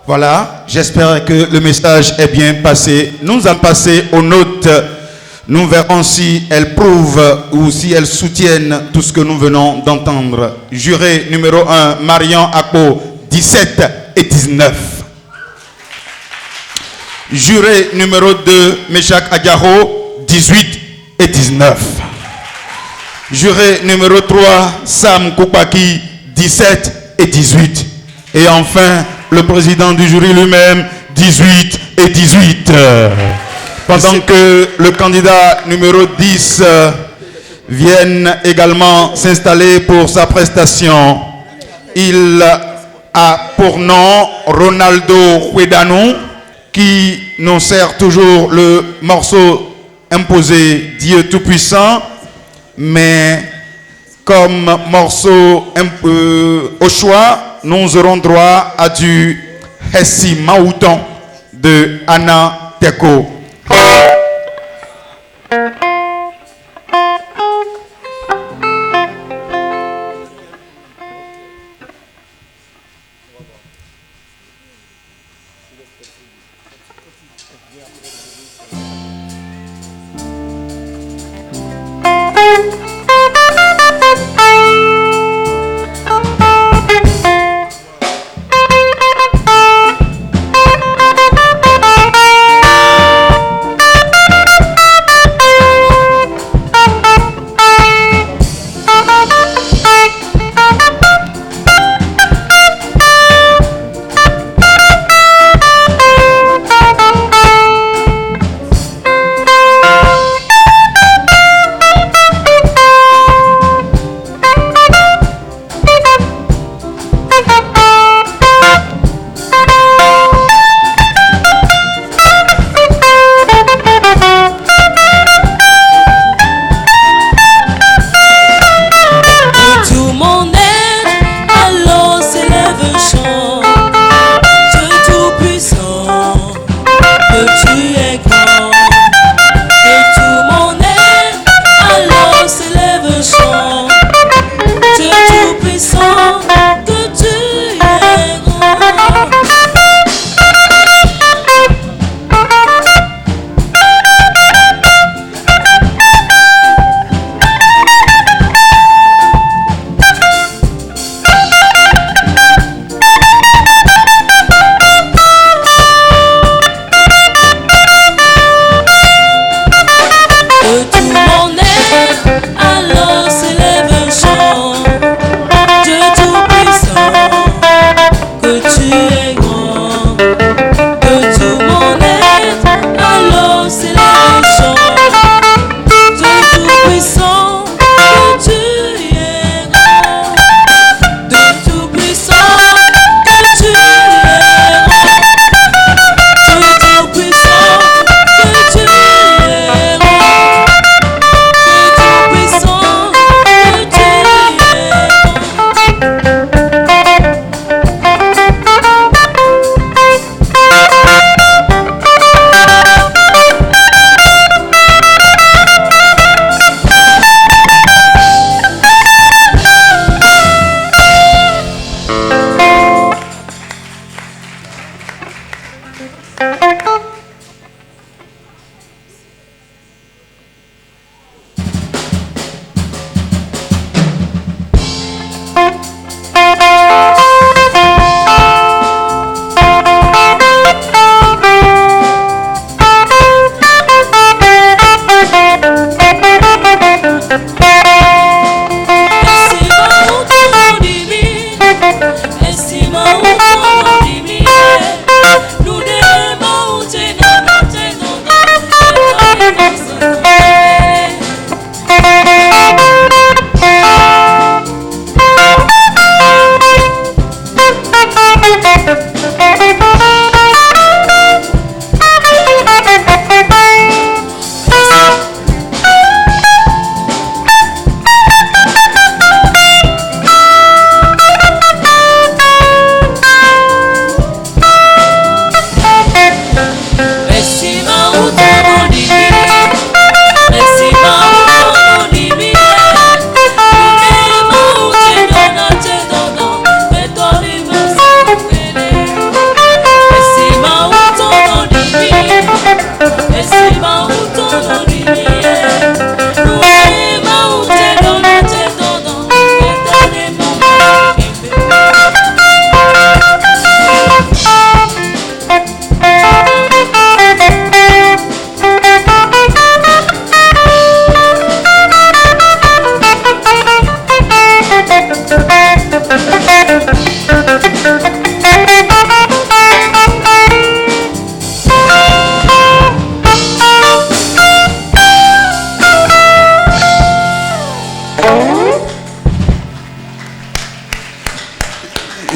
Voilà, j'espère que le message est bien passé. Nous allons passer aux notes. Nous verrons si elles prouvent ou si elles soutiennent tout ce que nous venons d'entendre. Juré numéro 1, Marian Akpo, 17 et 19. Juré numéro 2, Meshach Agaro, 18 et 19. Juré numéro 3, Sam Koupaki, 17 et 18. Et enfin, le président du jury lui-même, 18 et 18. Pendant que le candidat numéro 10 vienne également s'installer pour sa prestation. Il a pour nom Ronaldo Huedanou, qui nous sert toujours le morceau imposé Dieu Tout-Puissant, mais comme morceau au choix, nous aurons droit à du Hessi Maouton de Anna Teko.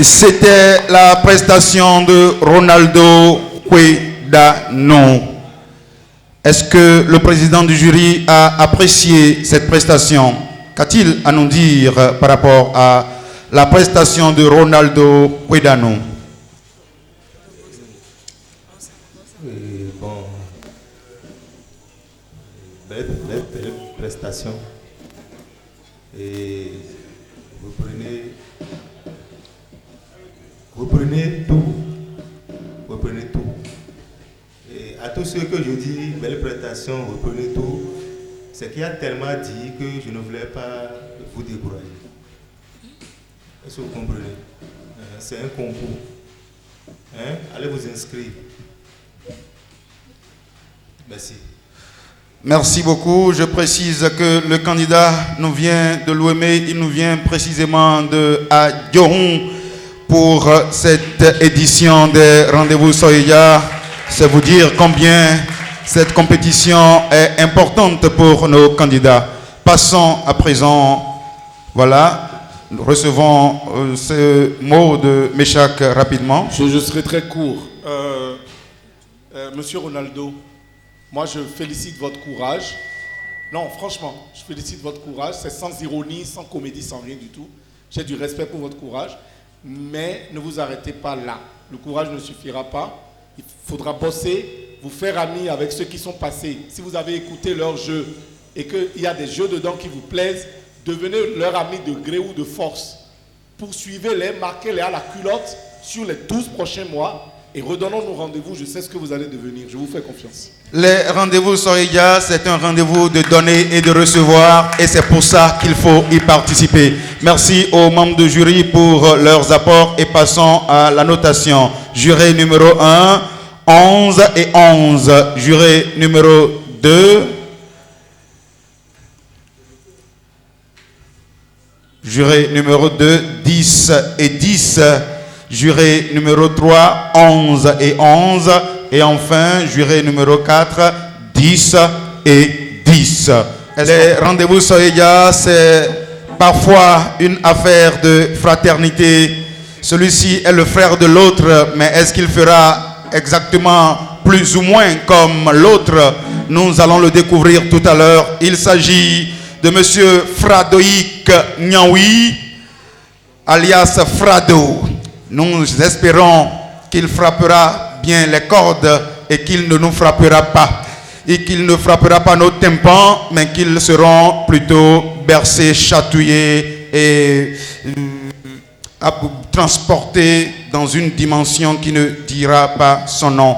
C'était la prestation de Ronaldo Quedano. Est-ce que le président du jury a apprécié cette prestation? Qu'a-t-il à nous dire par rapport à la prestation de Ronaldo Quedano? Bon, belle prestation. Et vous prenez tout. Et à tous ceux que je dis, belle prestation, vous prenez tout, c'est qu'il y a tellement dit que je ne voulais pas vous décourager. Est-ce que vous comprenez? C'est un concours. Hein? Allez vous inscrire. Merci. Merci beaucoup. Je précise que le candidat nous vient de l'Ouémé, il nous vient précisément de Adjohon pour cette édition des Rendez-vous Soya. C'est vous dire combien cette compétition est importante pour nos candidats. Passons à présent, voilà, nous recevons ce mot de Méchac rapidement. Je serai très court. Monsieur Ronaldo, moi je félicite votre courage. Non, franchement, je félicite votre courage. C'est sans ironie, sans comédie, sans rien du tout. J'ai du respect pour votre courage. Mais ne vous arrêtez pas là. Le courage ne suffira pas. Il faudra bosser, vous faire ami avec ceux qui sont passés. Si vous avez écouté leurs jeux et qu'il y a des jeux dedans qui vous plaisent, devenez leur ami de gré ou de force. Poursuivez-les, marquez-les à la culotte sur les 12 prochains mois et redonnons-nous rendez-vous. Je sais ce que vous allez devenir. Je vous fais confiance. Les rendez-vous Soya, c'est un rendez-vous de donner et de recevoir et c'est pour ça qu'il faut y participer. Merci aux membres du jury pour leurs apports et passons à la notation. Juré numéro 1, 11 et 11. Juré numéro 2. Juré numéro 2, 10 et 10. Juré numéro 3, 11 et 11. Et enfin, juré numéro 4, 10 et 10. Les rendez-vous Soya, c'est parfois une affaire de fraternité. Celui-ci est le frère de l'autre, mais est-ce qu'il fera exactement plus ou moins comme l'autre? Nous allons le découvrir tout à l'heure. Il s'agit de monsieur Fradoïk Nyaoui, alias Frado. Nous espérons qu'il frappera bien les cordes et qu'il ne nous frappera pas. Et qu'il ne frappera pas nos tympans, mais qu'ils seront plutôt bercés, chatouillés et transportés dans une dimension qui ne dira pas son nom.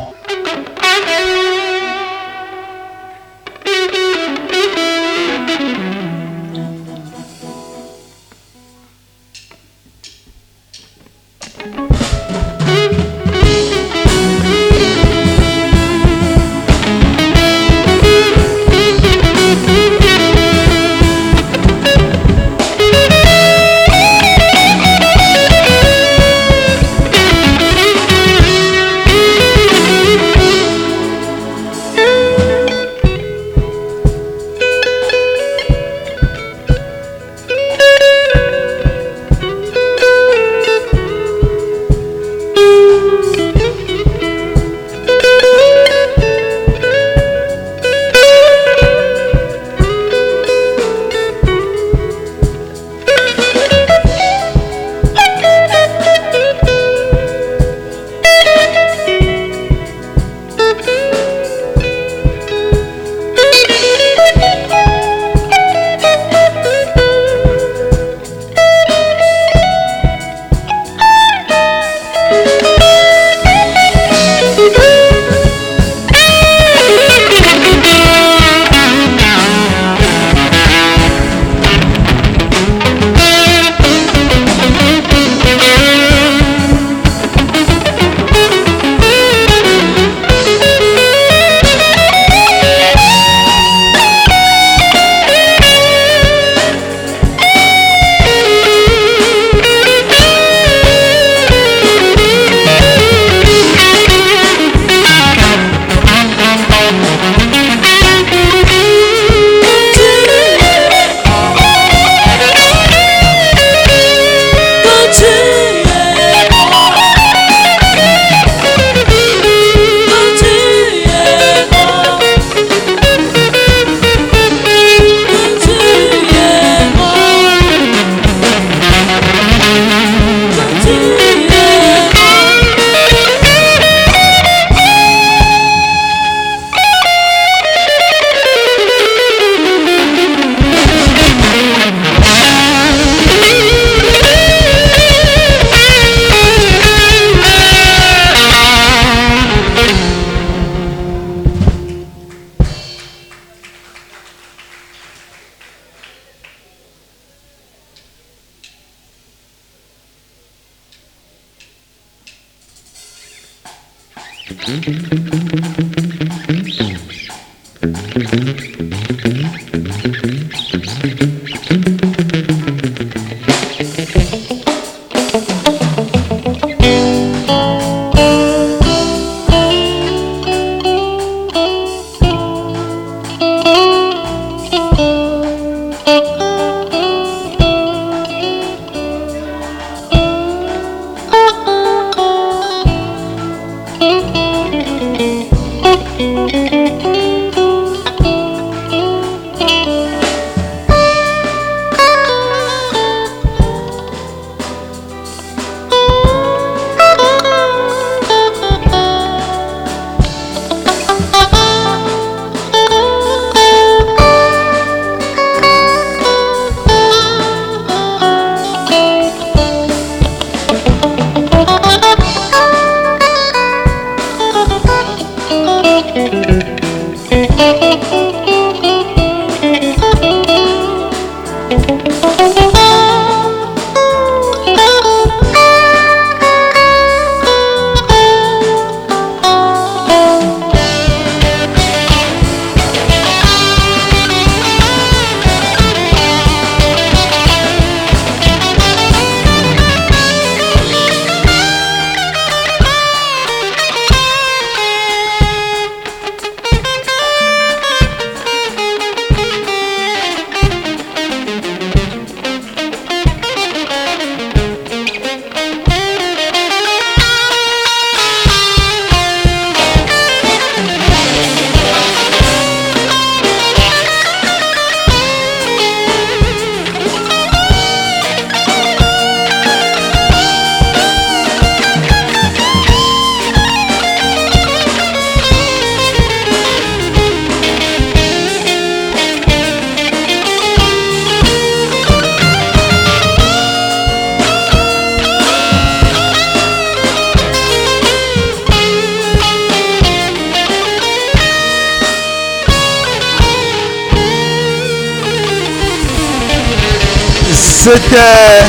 C'était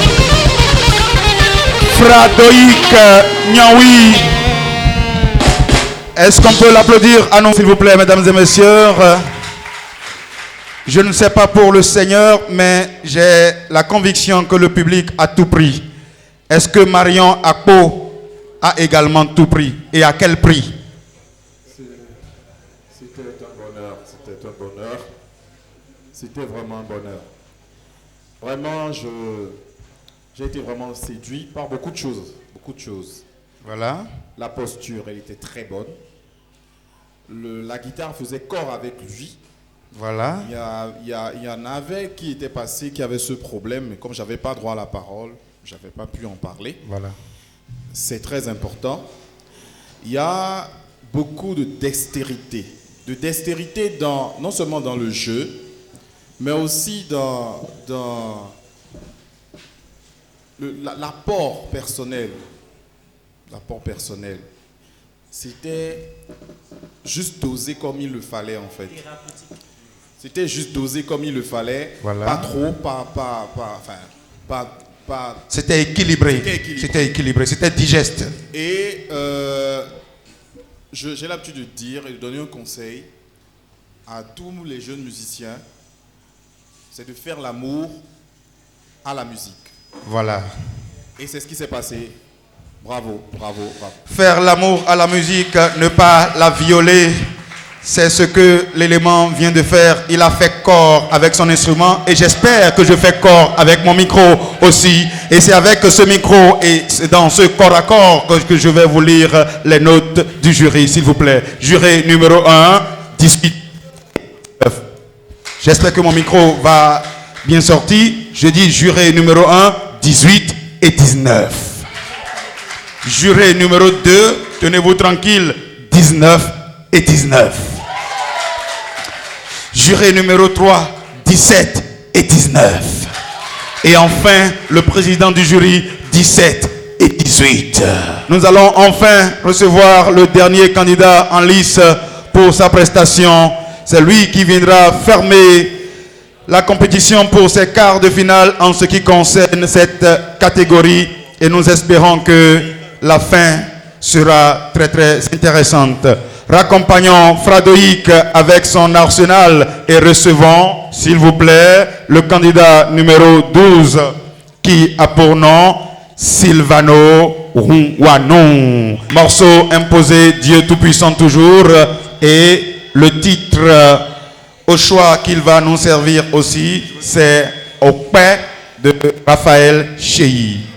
Fradoïk Nyaoui. Est-ce qu'on peut l'applaudir à nous, s'il vous plaît, mesdames et messieurs? Je ne sais pas pour le Seigneur, mais j'ai la conviction que le public a tout pris. Est-ce que Marion Akpo a également tout pris? Et à quel prix? C'était un bonheur, c'était un bonheur. C'était vraiment un bonheur. Vraiment, j'ai été vraiment séduit par beaucoup de choses. Beaucoup de choses. Voilà. La posture, elle était très bonne. La guitare faisait corps avec lui. Voilà. Il y en avait qui étaient passés, qui avaient ce problème, mais comme je n'avais pas droit à la parole, je n'avais pas pu en parler. Voilà. C'est très important. Il y a beaucoup de dextérité. De dextérité non seulement dans le jeu, mais aussi dans l'apport personnel. L'apport personnel. C'était juste doser comme il le fallait, en fait. C'était juste doser comme il le fallait. Voilà. Pas trop, pas C'était équilibré. C'était équilibré. C'était digeste. Et j'ai l'habitude de dire et de donner un conseil à tous les jeunes musiciens, c'est de faire l'amour à la musique. Voilà. Et c'est ce qui s'est passé. Bravo, bravo, bravo. Faire l'amour à la musique, ne pas la violer, c'est ce que l'élément vient de faire. Il a fait corps avec son instrument et j'espère que je fais corps avec mon micro aussi. Et c'est avec ce micro et c'est dans ce corps à corps que je vais vous lire les notes du jury, s'il vous plaît. Jury numéro 1, 18. J'espère que mon micro va bien sortir. Je dis juré numéro 1, 18 et 19. Juré numéro 2, tenez-vous tranquille, 19 et 19. Juré numéro 3, 17 et 19. Et enfin, le président du jury, 17 et 18. Nous allons enfin recevoir le dernier candidat en lice pour sa prestation. C'est lui qui viendra fermer la compétition pour ses quarts de finale en ce qui concerne cette catégorie. Et nous espérons que la fin sera très très intéressante. Raccompagnons Fradoïc avec son arsenal et recevons, s'il vous plaît, le candidat numéro 12 qui a pour nom Sylvano Rouanon. Morceau imposé, Dieu Tout-Puissant toujours, et le titre au choix qu'il va nous servir aussi, c'est Au paix de Raphaël Chéhi.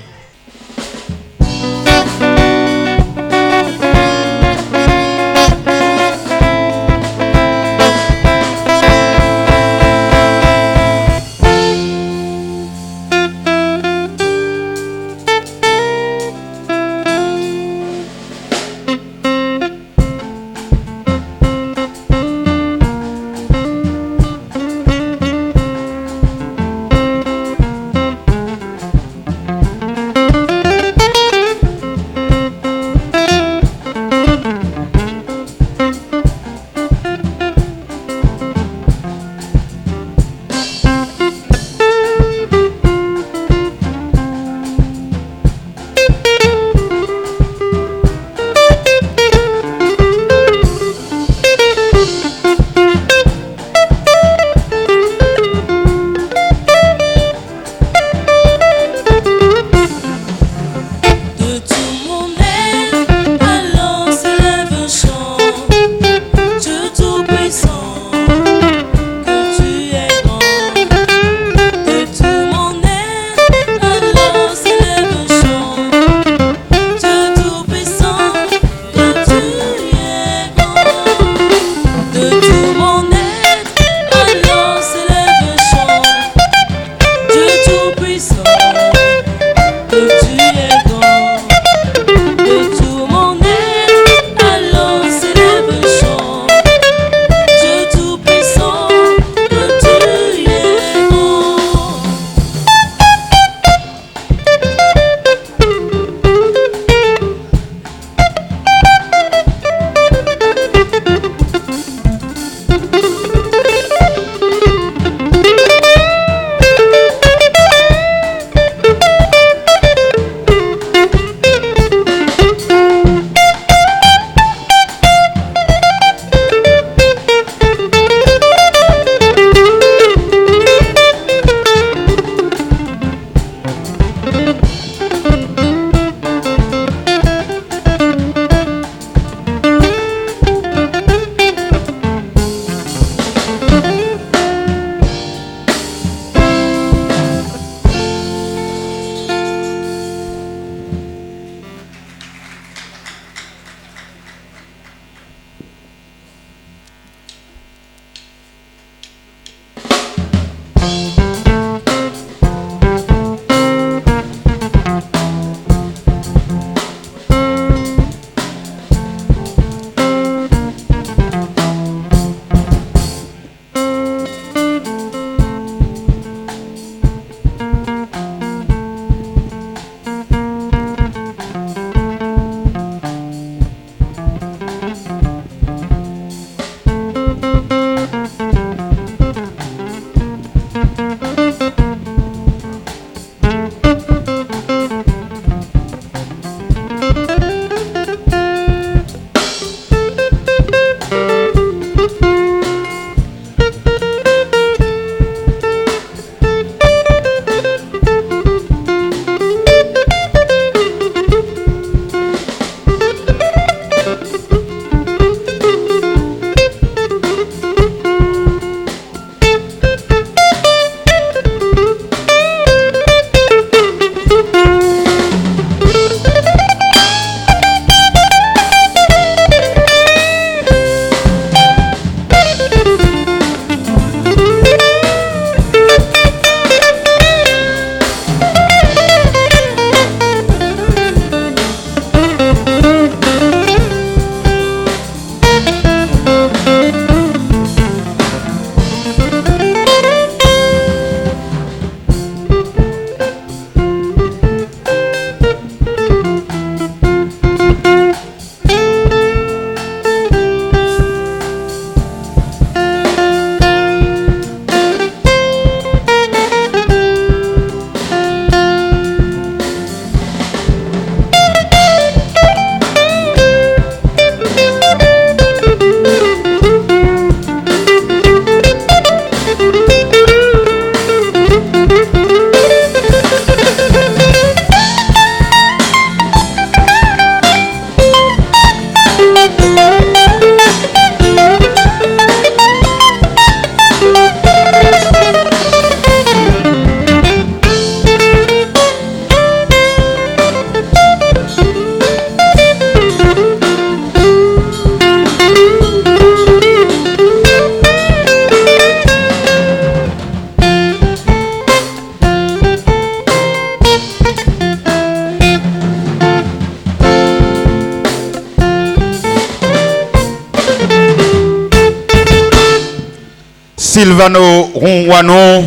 Silvano Ronwano.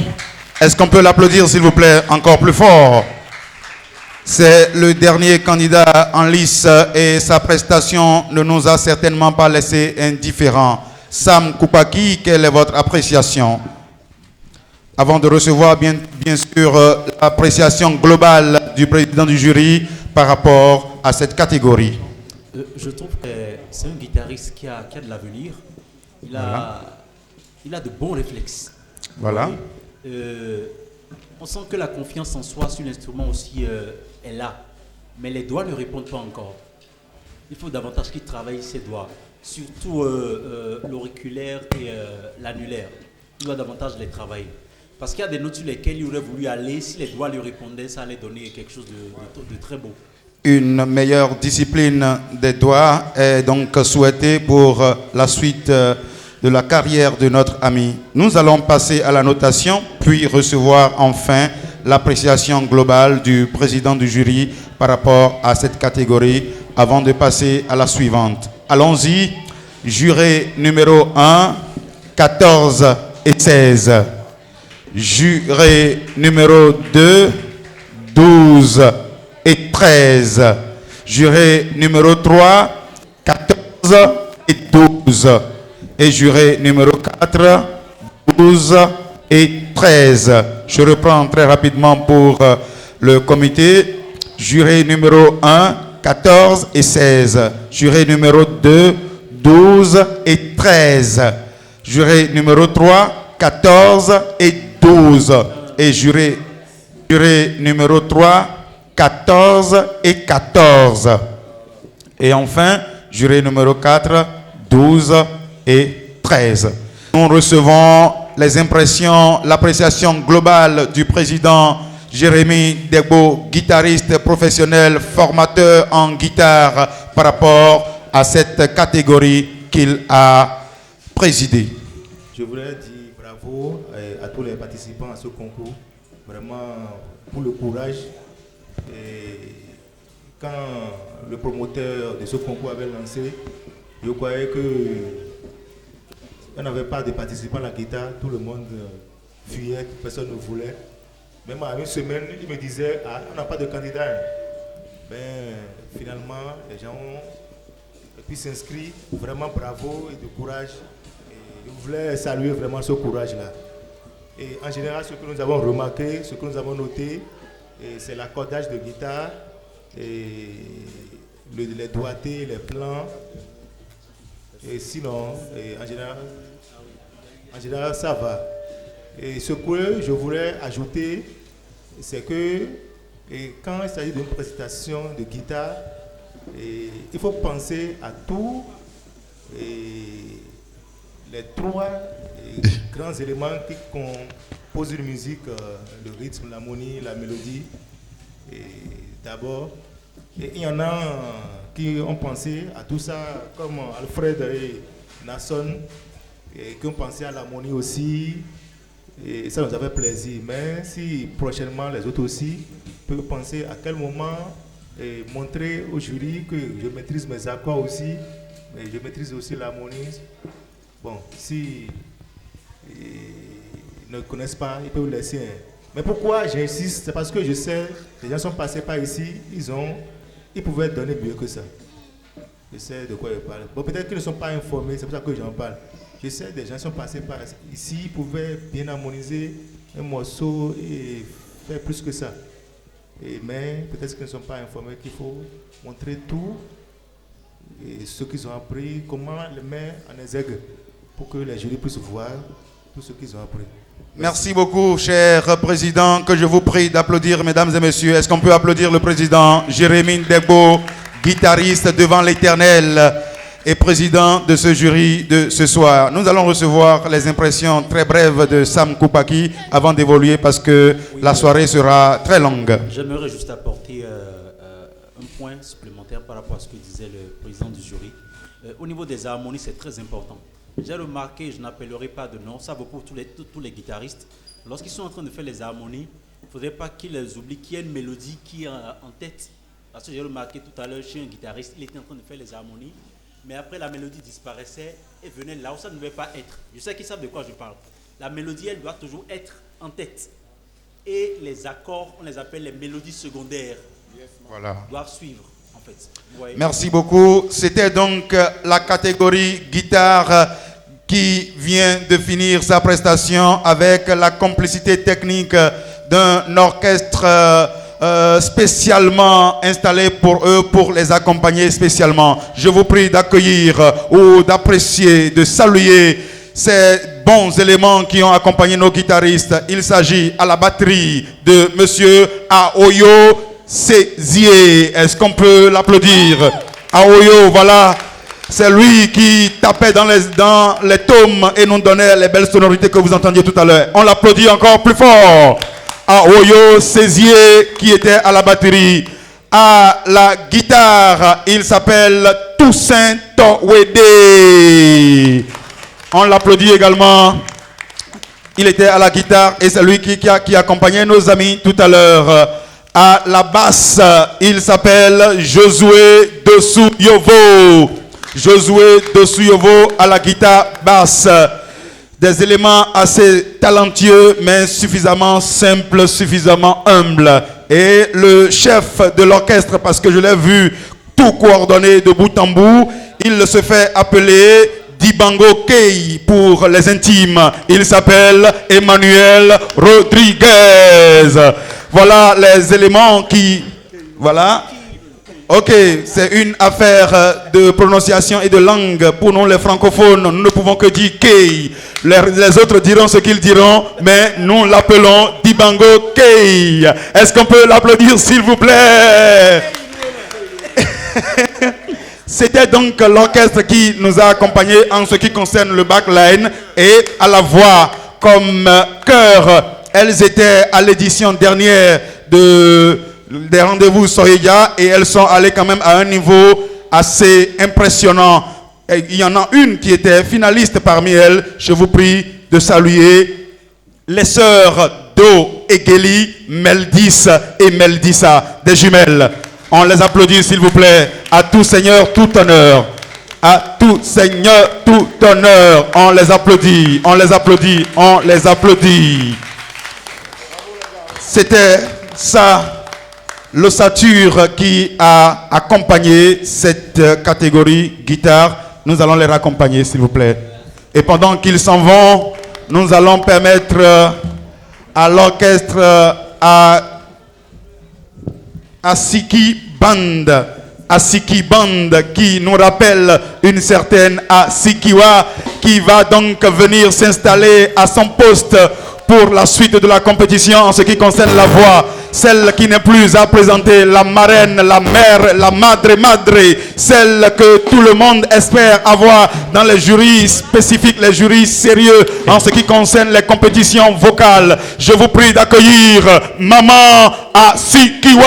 Est-ce qu'on peut l'applaudir, s'il vous plaît, encore plus fort? C'est le dernier candidat en lice et sa prestation ne nous a certainement pas laissé indifférents. Sam Koupaki, quelle est votre appréciation? Avant de recevoir bien sûr l'appréciation globale du président du jury par rapport à cette catégorie. Je trouve que c'est un guitariste qui a de l'avenir. Il a de bons réflexes. Voilà. On sent que la confiance en soi sur l'instrument aussi est là. Mais les doigts ne répondent pas encore. Il faut davantage qu'il travaille ses doigts. Surtout l'auriculaire et l'annulaire. Il doit davantage les travailler. Parce qu'il y a des notes sur lesquelles il aurait voulu aller. Si les doigts lui répondaient, ça allait donner quelque chose de très beau. Une meilleure discipline des doigts est donc souhaitée pour la suite de la carrière de notre ami. Nous allons passer à la notation, puis recevoir enfin l'appréciation globale du président du jury par rapport à cette catégorie avant de passer à la suivante. Allons-y. Juré numéro 1, 14 et 16. Juré numéro 2, 12 et 13. Juré numéro 3, 14 et 12. Et juré numéro 4, 12 et 13. Je reprends très rapidement pour le comité. Juré numéro 1, 14 et 16. Juré numéro 2, 12 et 13. Juré numéro 3, 14 et 12. Et juré numéro 3, 14 et 14. Et enfin, juré numéro 4, 12 et 13. Nous recevons les impressions, l'appréciation globale du président Jérémy Degbo, guitariste professionnel, formateur en guitare par rapport à cette catégorie qu'il a présidée. Je voudrais dire bravo à tous les participants à ce concours, vraiment pour le courage. Et quand le promoteur de ce concours avait lancé, je croyais qu'il n'y avait pas de participants à la guitare, tout le monde fuyait, personne ne voulait. Même à une semaine, il me disait, ah, on n'a pas de candidat. Ben, finalement, les gens ont pu s'inscrire. Vraiment bravo et de courage. Et je voulais saluer vraiment ce courage-là. Et en général, ce que nous avons remarqué, ce que nous avons noté, c'est l'accordage de guitare, et les doigtés, les plans. Et sinon, en général, ça va. Et ce que je voulais ajouter, c'est que quand il s'agit d'une présentation de guitare, il faut penser à tous les trois grands éléments qui composent une musique, le rythme, l'harmonie, la mélodie. D'abord, il y en a qui ont pensé à tout ça, comme Alfred et Nasson, qui ont pensé à l'harmonie aussi. Et ça nous avait plaisir. Mais si prochainement les autres aussi peuvent penser à quel moment montrer au jury que je maîtrise mes accords aussi, mais je maîtrise aussi l'harmonie. Bon, si ils ne connaissent pas, ils peuvent laisser. Mais pourquoi j'insiste? C'est parce que je sais, les gens sont passés par ici, ils pouvaient donner mieux que ça. Je sais de quoi je parle. Bon, peut-être qu'ils ne sont pas informés, c'est pour ça que j'en parle. Je sais, des gens sont passés par ici, ils pouvaient bien harmoniser un morceau et faire plus que ça. Mais peut-être qu'ils ne sont pas informés qu'il faut montrer tout et ce qu'ils ont appris, comment les mettre en exergue pour que les jurys puissent voir tout ce qu'ils ont appris. Merci beaucoup, cher président, que je vous prie d'applaudir, mesdames et messieurs. Est-ce qu'on peut applaudir le président Jérémy Degbo, guitariste devant l'Éternel et président de ce jury de ce soir. Nous allons recevoir les impressions très brèves de Sam Koupaki avant d'évoluer parce que la soirée sera très longue. J'aimerais juste apporter un point supplémentaire par rapport à ce que disait le président du jury. Au niveau des harmonies, c'est très important. J'ai remarqué, je n'appellerai pas de nom, ça vaut pour tous les guitaristes. Lorsqu'ils sont en train de faire les harmonies, il ne faudrait pas qu'ils oublient qu'il y a une mélodie qui est en tête. Parce que j'ai remarqué tout à l'heure chez un guitariste, il était en train de faire les harmonies, mais après la mélodie disparaissait et venait là où ça ne devait pas être. Je sais qu'ils savent de quoi je parle. la mélodie, elle doit toujours être en tête. Et les accords, on les appelle les mélodies secondaires. Voilà. Doivent suivre, en fait. Vous voyez? Merci beaucoup. C'était donc la catégorie guitare qui vient de finir sa prestation avec la complicité technique d'un orchestre spécialement installé pour eux, pour les accompagner spécialement. Je vous prie d'accueillir ou d'apprécier, de saluer ces bons éléments qui ont accompagné nos guitaristes. Il s'agit à la batterie de Monsieur Aoyo Sézier. Est-ce qu'on peut l'applaudir? Aoyo, voilà. C'est lui qui tapait dans les tomes et nous donnait les belles sonorités que vous entendiez tout à l'heure. On l'applaudit encore plus fort. Aoyo Sézier qui était à la batterie. À la guitare, il s'appelle Toussaint Towede. On l'applaudit également. Il était à la guitare et c'est lui qui accompagnait nos amis tout à l'heure. À la basse, il s'appelle Josué Dossou-Yovo. Josué Dossou-Yovo à la guitare basse. Des éléments assez talentueux, mais suffisamment simples, suffisamment humbles. Et le chef de l'orchestre, parce que je l'ai vu tout coordonné de bout en bout, il se fait appeler Dibango Kei pour les intimes. Il s'appelle Emmanuel Rodriguez. Voilà les éléments qui... Voilà. Ok, c'est une affaire de prononciation et de langue. Pour nous les francophones, nous ne pouvons que dire Kei. Les autres diront ce qu'ils diront, mais nous l'appelons Dibango Kei. Est-ce qu'on peut l'applaudir s'il vous plaît? C'était donc l'orchestre qui nous a accompagnés en ce qui concerne le backline et à la voix comme chœur. Elles étaient à l'édition dernière des rendez-vous Soyeja et elles sont allées quand même à un niveau assez impressionnant. Et il y en a une qui était finaliste parmi elles. Je vous prie de saluer les sœurs Do et Geli, Meldis et Meldissa, des jumelles. On les applaudit s'il vous plaît. À tout seigneur, tout honneur. À tout seigneur, tout honneur. On les applaudit, on les applaudit, on les applaudit. C'était ça, l'ossature qui a accompagné cette catégorie guitare. Nous allons les raccompagner s'il vous plaît. Et pendant qu'ils s'en vont, nous allons permettre à l'orchestre Asiki Band qui nous rappelle une certaine Asikiwa qui va donc venir s'installer à son poste pour la suite de la compétition en ce qui concerne la voix. Celle qui n'est plus à présenter, la marraine, la mère, la madre, celle que tout le monde espère avoir dans les jurys spécifiques, les jurys sérieux en ce qui concerne les compétitions vocales. Je vous prie d'accueillir Maman Asikiwa.